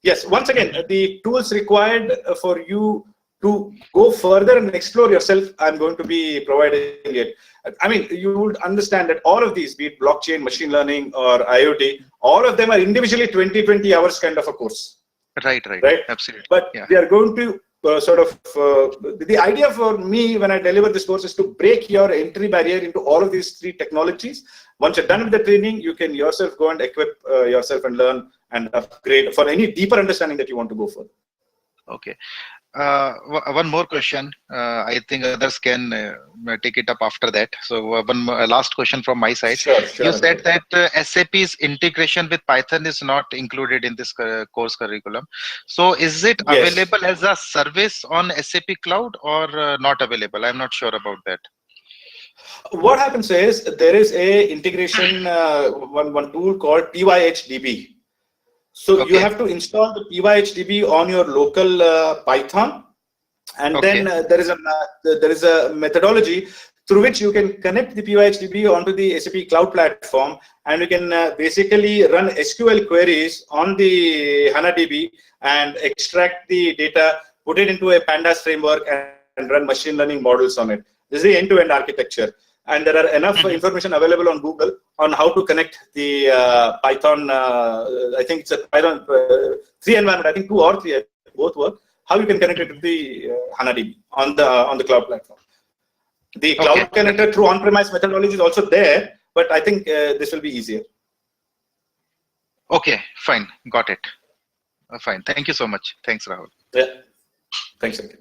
Yes, once again, the tools required for you to go further and explore yourself, I'm going to be providing it. I mean, you would understand that all of these, be it blockchain, machine learning, or IoT, all of them are individually 20 hours kind of a course. Right. Absolutely. But we are going to the idea for me when I deliver this course is to break your entry barrier into all of these three technologies. Once you're done with the training, you can yourself go and equip yourself and learn and upgrade for any deeper understanding that you want to go for. Okay. One more question. I think others can take it up after that. So one last question from my side. Sure. You said that SAP's integration with Python is not included in this course curriculum. So is it available as a service on SAP Cloud or not available? I'm not sure about that. What happens is there is a integration one tool called PyHDB. So you have to install the PyHDB on your local Python, and then there is a methodology through which you can connect the PyHDB onto the SAP Cloud Platform, and you can basically run SQL queries on the HANADB and extract the data, put it into a Pandas framework, and run machine learning models on it. This is the end-to-end architecture. And there are enough information available on Google on how to connect the Python, I think it's a Python 3 environment, I think 2 or 3, both work, how you can connect it to the HANADB on the cloud platform. The cloud connector through on-premise methodology is also there, but I think this will be easier. Okay, fine, got it. Fine, thank you so much. Thanks, Rahul. Yeah, thanks, Ankit.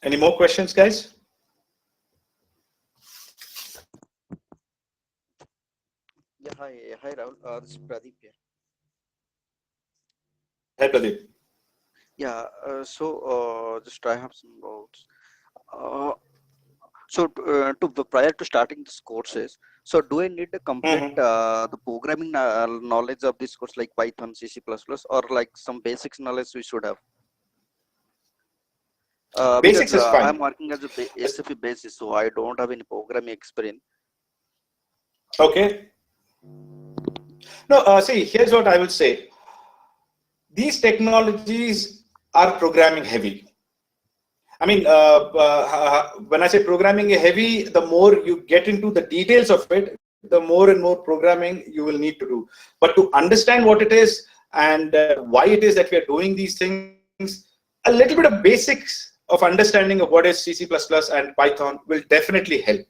Any more questions, guys? Yeah, hi, Rahul. This is Pradeep here. Hi, Pradeep. Yeah, just I have some doubts. Prior to starting these courses, so do I need to complete the programming knowledge of this course, like Python, C++, or like some basics knowledge we should have? Basics is fine. I'm working as a SAP basis, so I don't have any programming experience. Okay. No, see, here's what I will say. These technologies are programming heavy. I mean, when I say programming heavy, the more you get into the details of it, the more and more programming you will need to do. But to understand what it is and why it is that we are doing these things, a little bit of basics of understanding of what is C++ and Python will definitely help.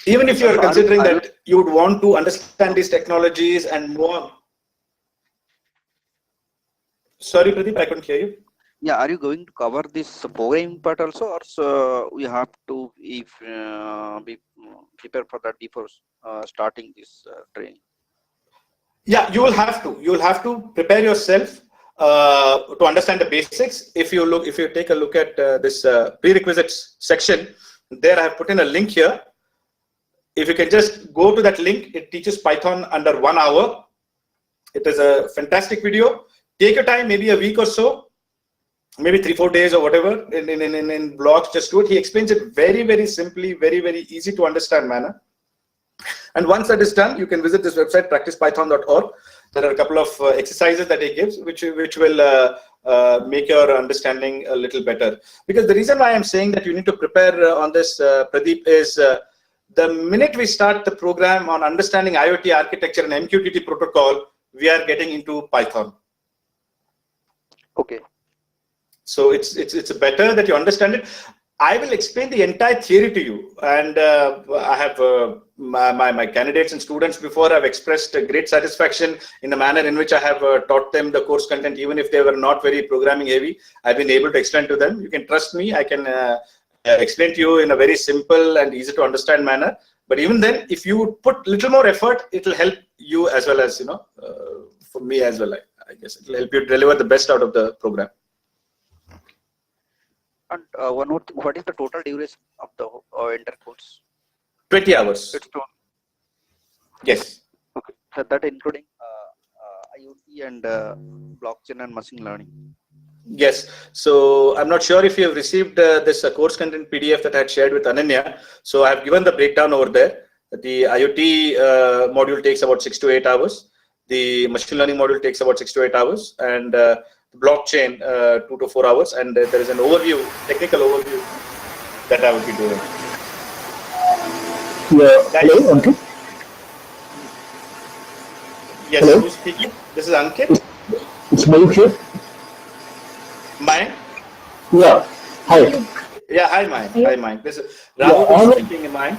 Even if you are considering that you would want to understand these technologies and more. Sorry, Pradeep, I couldn't hear you. Yeah, are you going to cover this programming part also, or so we have to be prepared for that before starting this training? Yeah, you will have to. You will have to prepare yourself to understand the basics. If you take a look at this prerequisites section, there I have put in a link here. If you can just go to that link, it teaches Python under 1 hour. It is a fantastic video. Take your time, maybe a week or so, maybe 3-4 days or whatever in blocks. Just do it. He explains it very, very simply, very, very easy to understand manner. And once that is done, you can visit this website, practicepython.org. There are a couple of exercises that he gives, which will make your understanding a little better. Because the reason why I'm saying that you need to prepare on this, Pradeep, is The minute we start the program on understanding IoT architecture and MQTT protocol, we are getting into Python. Okay. So it's better that you understand it. I will explain the entire theory to you, and I have my candidates and students before have expressed great satisfaction in the manner in which I have taught them the course content, even if they were not very programming heavy. I've been able to explain to them. You can trust me. I can explain to you in a very simple and easy to understand manner. But even then, if you put little more effort, it will help you as well as, for me as well. I guess it will help you deliver the best out of the program. And one more thing, what is the total duration of the entire course? 20 hours. It's Yes. okay. So that including IoT and blockchain and machine learning. Yes. So I'm not sure if you have received this course content PDF that I had shared with Ananya. So I have given the breakdown over there. The IoT module takes about 6 to 8 hours. The machine learning module takes about 6 to 8 hours, and the blockchain 2 to 4 hours. And there is an overview, technical overview that I will be doing. Yeah. Hello, Ankit. Yes. Hello? Who's speaking? This is Ankit. It's Mayuk here. Mine? Yeah. Hi. Yeah. Hi, Mine. Hi, Mine. This is Rahul Yeah, speaking in Mine.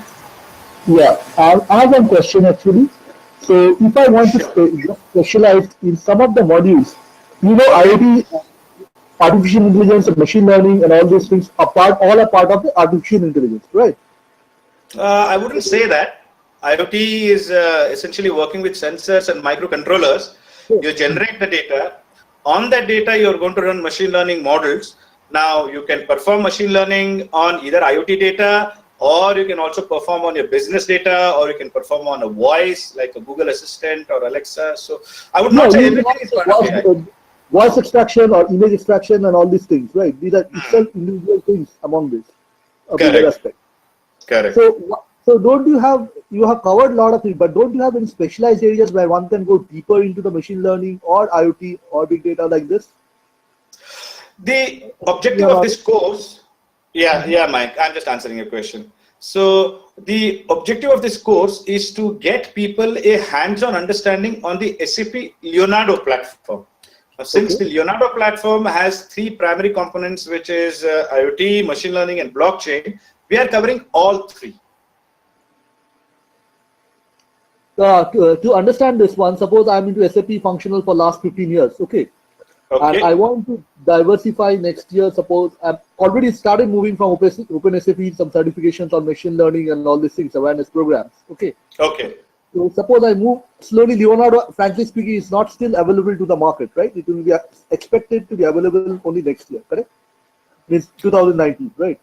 Yeah. I have one question actually. So if I want to specialize in some of the modules, IoT, artificial intelligence, and machine learning, and all those things all are part of the artificial intelligence, right? I wouldn't say that. IoT is essentially working with sensors and microcontrollers. You generate the data. On that data, you're going to run machine learning models. Now, you can perform machine learning on either IoT data, or you can also perform on your business data, or you can perform on a voice like a Google Assistant or Alexa. So I would not say everything is part of AI. Voice extraction or image extraction and all these things, right? These are itself individual things among this. Correct. Aspect. Correct. So don't you have covered a lot of it, but don't you have any specialized areas where one can go deeper into the machine learning or IoT or big data like this? The objective of this course, Mike, I'm just answering your question. So the objective of this course is to get people a hands-on understanding on the SAP Leonardo platform. Since the Leonardo platform has 3 primary components, which is IoT, machine learning, and blockchain, we are covering all 3. To understand this one, suppose I'm into SAP functional for last 15 years, okay? And I want to diversify next year. Suppose I've already started moving from OpenSAP, some certifications on machine learning and all these things, awareness programs, okay? So suppose I move slowly. Leonardo, frankly speaking, is not still available to the market, right? It will be expected to be available only next year, correct? Means 2019, right?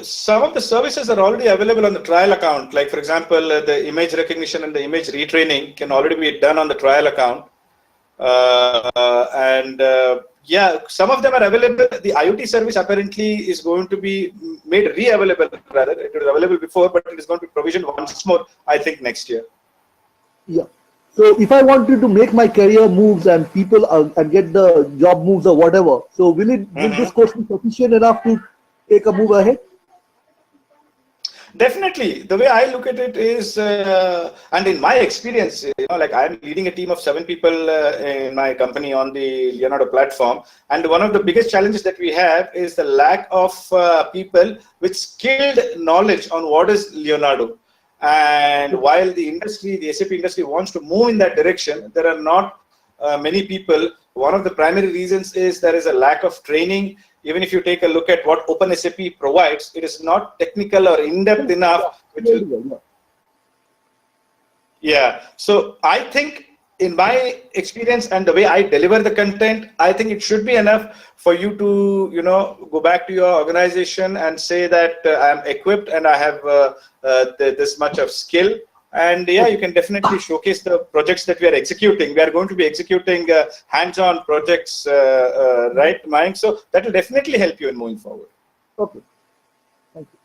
Some of the services are already available on the trial account. Like, for example, the image recognition and the image retraining can already be done on the trial account. Some of them are available. The IoT service apparently is going to be made re-available. Rather, it was available before, but it is going to be provisioned once more, I think, next year. Yeah. So if I wanted to make my career moves and people and get the job moves or whatever, so will this course be sufficient enough to take a move ahead? Definitely. The way I look at it is, and in my experience, like I'm leading a team of 7 people in my company on the Leonardo platform. And one of the biggest challenges that we have is the lack of people with skilled knowledge on what is Leonardo. And while the industry, the SAP industry wants to move in that direction, there are not many people. One of the primary reasons is there is a lack of training. Even if you take a look at what OpenSAP provides, it is not technical or in-depth enough. So I think in my experience and the way I deliver the content, I think it should be enough for you to, go back to your organization and say that I'm equipped and I have this much of skill. And you can definitely showcase the projects that we are executing. We are going to be executing hands-on projects, right, Mayank? So that will definitely help you in moving forward. Okay. Thank you.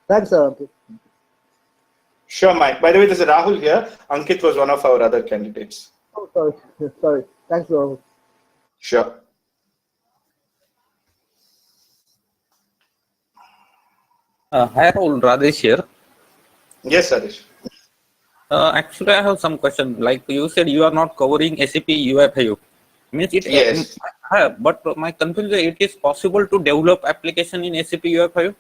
Thanks, Ankit. Sure, Mike. By the way, this is Rahul here. Ankit was one of our other candidates. Oh, sorry. Thanks, Rahul. Sure. Hi Rahul, Rajesh here. Yes, Rajesh. Actually, I have some question. Like you said, you are not covering SAP UI5. Means it. Yes. But my confusion, it is possible to develop application in SAP UI5?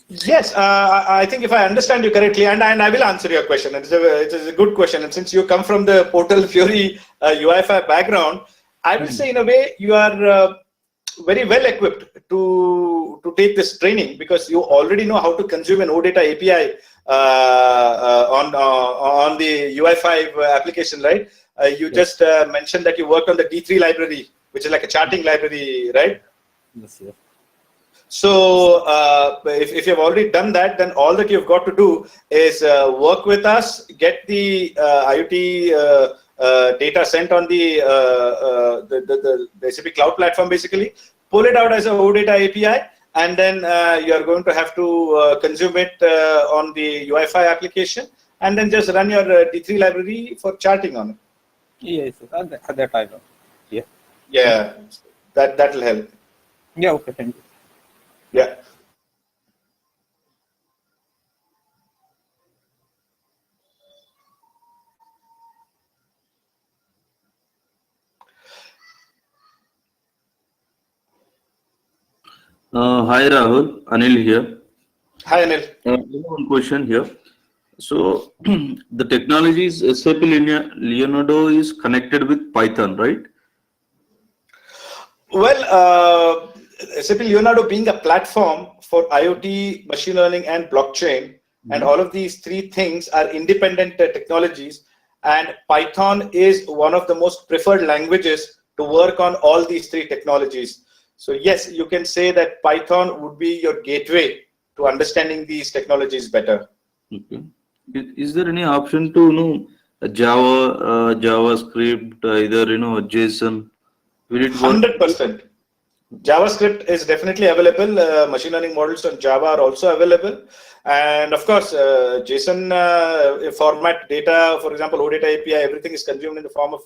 Yes, I think if I understand you correctly, and I will answer your question. It's a good question, and since you come from the Portal Fury UI5 background, I will say in a way you are very well equipped to take this training, because you already know how to consume an OData API on the UI5 application, right? You just mentioned that you worked on the D3 library, which is like a charting library, right? Yes, yes. So if you've already done that, then all that you've got to do is work with us, get the IoT data sent on the SAP Cloud Platform, basically, pull it out as a OData API, and then you are going to have to consume it on the UI5 application, and then just run your D3 library for charting on it. Yes, that I know. Yeah. Yeah, that will help. Yeah. Okay. Thank you. Yeah. Hi Rahul, Anil here. Hi Anil. One question here. So the technologies SAP Leonardo is connected with Python, right? Well, SAP Leonardo being a platform for IoT, machine learning, and blockchain, and all of these three things are independent technologies, and Python is one of the most preferred languages to work on all these three technologies. So yes, you can say that Python would be your gateway to understanding these technologies better. Okay. Is there any option to know Java, JavaScript, either JSON? Will it work? 100%. JavaScript is definitely available. Machine learning models on Java are also available, and of course, JSON format data, for example, OData API, everything is consumed in the form of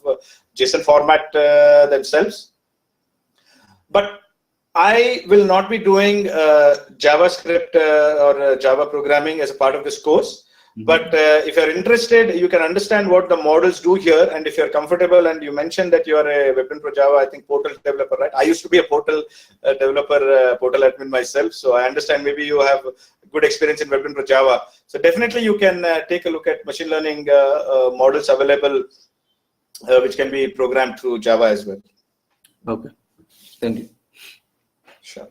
JSON format themselves. But I will not be doing JavaScript or Java programming as a part of this course. But if you're interested, you can understand what the models do here. And if you're comfortable, and you mentioned that you are a Webdriven Pro Java, I think Portal developer, right? I used to be a Portal developer, Portal admin myself. So I understand maybe you have good experience in Webdriven Pro Java. So definitely you can take a look at machine learning models available, which can be programmed through Java as well. Okay. Thank you. Sure.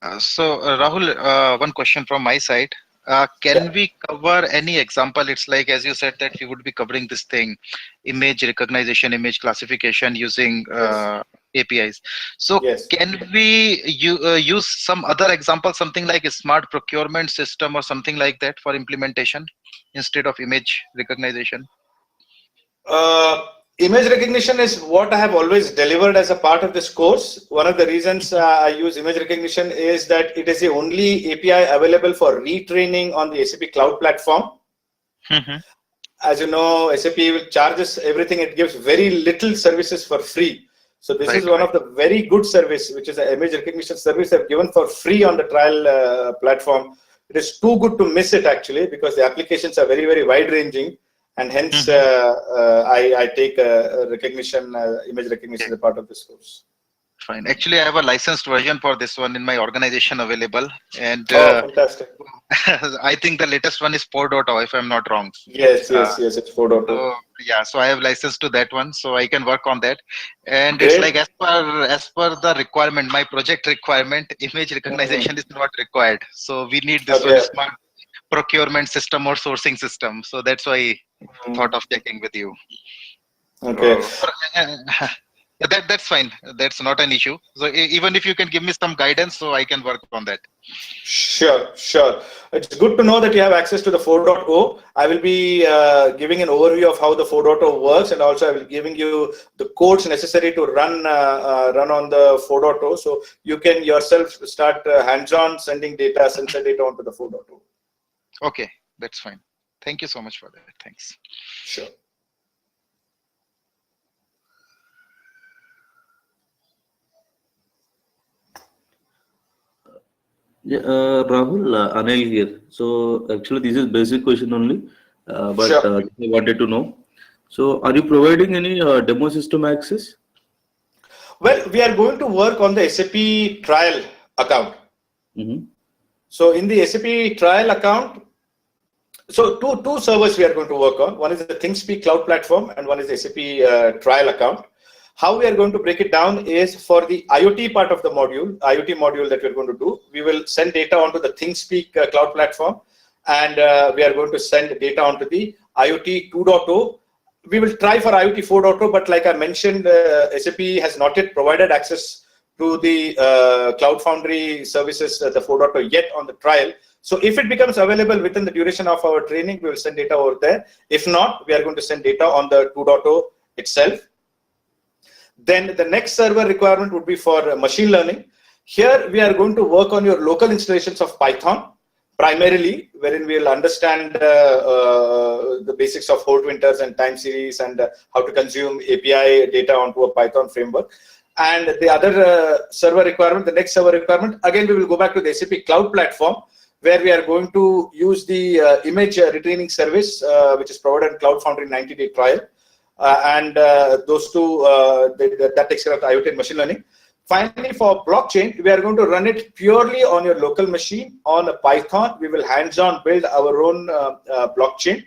Rahul, one question from my side. Can we cover any example? It's like, as you said, that we would be covering this thing, image recognition, image classification using APIs. So can we use some other example, something like a smart procurement system or something like that for implementation instead of image recognition? Image recognition is what I have always delivered as a part of this course. One of the reasons I use image recognition is that it is the only API available for retraining on the SAP Cloud Platform. As you know, SAP charges everything. It gives very little services for free. So this is one of the very good service, which is an image recognition service they've given for free on the trial platform. It is too good to miss it, actually, because the applications are very, very wide ranging. And hence, I take recognition, image recognition as a part of this course. Fine. Actually, I have a licensed version for this one in my organization available. And fantastic. I think the latest one is 4.0, if I'm not wrong. Yes, it's 4.0. So, yeah, so I have license to that one, so I can work on that. And it's like, as per the requirement, my project requirement, image recognition is not required. So we need this one smart procurement system or sourcing system. So that's why I thought of checking with you. Okay. That's fine. That's not an issue. So even if you can give me some guidance, so I can work on that. Sure. It's good to know that you have access to the 4.0. I will be giving an overview of how the 4.0 works, and also I will be giving you the codes necessary to run on the 4.0. So you can yourself start hands-on sending data, sensor data onto the 4.0. Okay, that's fine. Thank you so much for that. Thanks. Sure. Yeah, Rahul, Anil here. So actually, this is basic question only, but Sure. I wanted to know. So, are you providing any demo system access? Well, we are going to work on the SAP trial account. Mm-hmm. So in the SAP trial account, so two servers we are going to work on. One is the ThingSpeak cloud platform and one is the SAP trial account. How we are going to break it down is for the IoT part of the IoT module that we're going to do, we will send data onto the ThingSpeak cloud platform, and we are going to send data onto the IoT 2.0. We will try for IoT 4.0, but like I mentioned, SAP has not yet provided access to the Cloud Foundry services, the 4.0 yet on the trial. So if it becomes available within the duration of our training, we will send data over there. If not, we are going to send data on the 2.0 itself. Then the next server requirement would be for machine learning. Here we are going to work on your local installations of Python primarily, wherein we will understand the basics of Holt Winters and time series and how to consume API data onto a Python framework. And the other server requirement, the next server requirement, again, we will go back to the SAP cloud platform, where we are going to use the image retraining service, which is provided in Cloud Foundry 90-day trial. Those two, that takes care of the IoT and machine learning. Finally, for blockchain, we are going to run it purely on your local machine on a Python. We will hands-on build our own blockchain.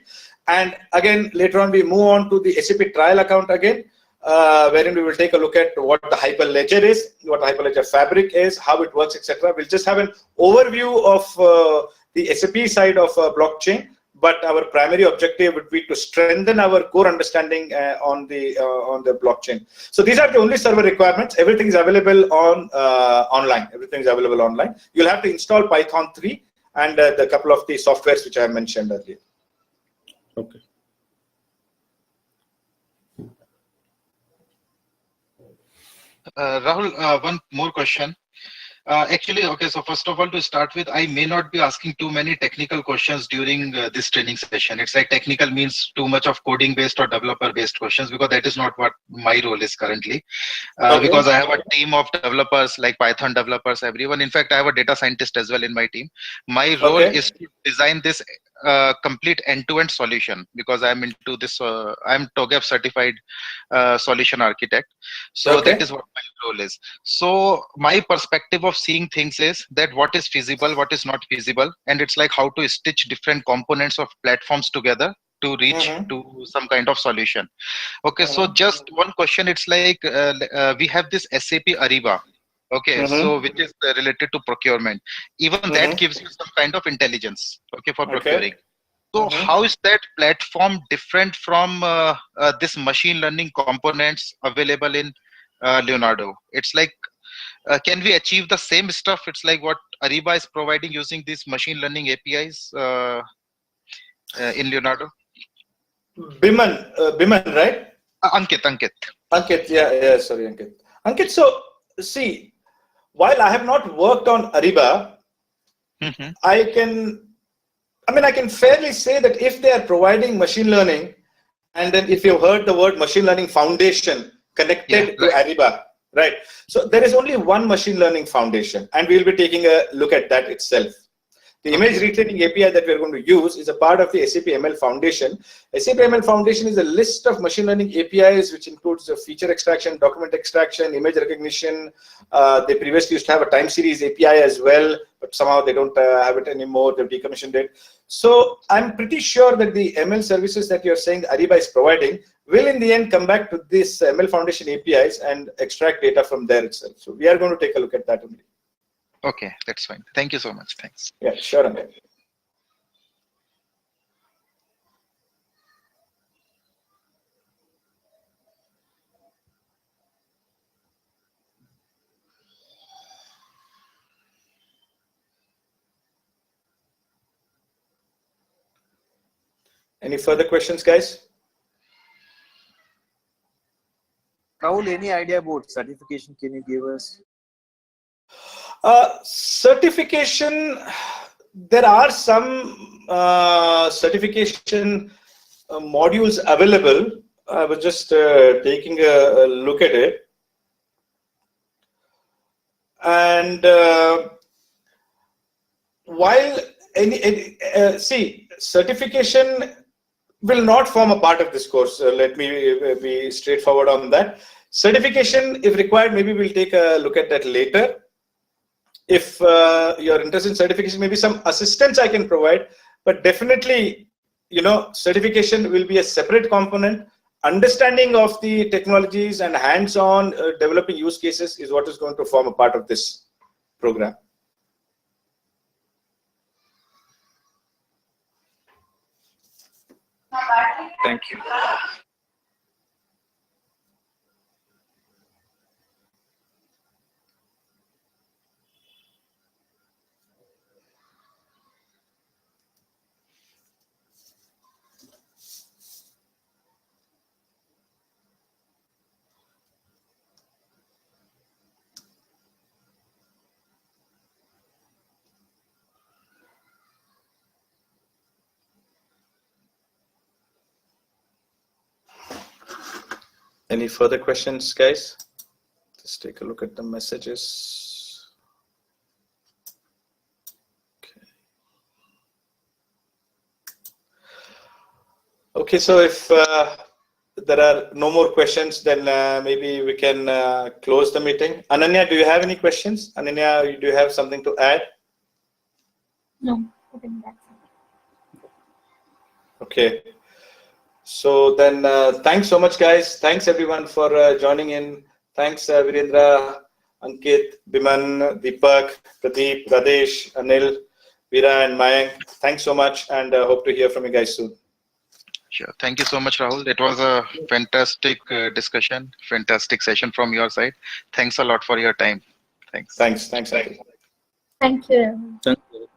And again, later on, we move on to the SAP trial account again, wherein we will take a look at what the Hyperledger is, what the Hyperledger Fabric is, how it works, etc. We'll just have an overview of the SAP side of blockchain, but our primary objective would be to strengthen our core understanding on the blockchain. So these are the only server requirements. Everything is available on online. Everything is available online. You'll have to install Python 3 and the couple of the softwares which I mentioned earlier. Okay. Rahul, one more question. Actually, okay, so first of all, to start with, I may not be asking too many technical questions during this training session. It's like technical means too much of coding based or developer based questions, because that is not what my role is currently. Because I have a team of developers, like Python developers, everyone. In fact, I have a data scientist as well in my team. My role is to design this complete end-to-end solution, because I'm into this, I'm TOGAF certified solution architect. So that is what my role is. So my perspective of seeing things is that what is feasible, what is not feasible, and it's like how to stitch different components of platforms together to reach to some kind of solution. Okay, so just one question. It's like we have this SAP Ariba. Okay, so which is related to procurement. Even that gives you some kind of intelligence, okay, for procuring. So how is that platform different from this machine learning components available in Leonardo? It's like, can we achieve the same stuff? It's like what Ariba is providing using these machine learning APIs in Leonardo? Biman, right? Ankit, yeah, sorry, Ankit. So see, while I have not worked on Ariba, I can fairly say that if they are providing machine learning, and then if you've heard the word machine learning foundation connected to Ariba, right? So there is only one machine learning foundation, and we'll be taking a look at that itself. The image retraining API that we're going to use is a part of the SAP ML Foundation. SAP ML Foundation is a list of machine learning APIs, which includes feature extraction, document extraction, image recognition. They previously used to have a time series API as well, but somehow they don't have it anymore. They've decommissioned it. So I'm pretty sure that the ML services that you're saying Ariba is providing will in the end come back to this ML Foundation APIs and extract data from there itself. So we are going to take a look at that only. Okay, that's fine. Thank you so much. Thanks. Yeah, sure, Ankit. Any further questions, guys? Rahul, any idea about certification? Can you give us? Certification, there are some certification modules available. I was just taking a look at it. And while see, certification will not form a part of this course. Let me be straightforward on that. Certification, if required, maybe we'll take a look at that later. If you're interested in certification, maybe some assistance I can provide, but definitely, certification will be a separate component. Understanding of the technologies and hands-on developing use cases is what is going to form a part of this program. Thank you. Any further questions, guys? Just take a look at the messages. Okay, so if there are no more questions, then maybe we can close the meeting. Ananya, do you have any questions? Ananya, do you have something to add? No, I think that's it. Okay. So then, thanks so much, guys. Thanks everyone for joining in. Thanks, Virendra, Ankit, Biman, Deepak, Pradeep, Radesh, Anil, Veera, and Mayank. Thanks so much, and hope to hear from you guys soon. Sure. Thank you so much, Rahul. It was a fantastic discussion, fantastic session from your side. Thanks a lot for your time. Thanks. Thanks. Thank you. Thank you.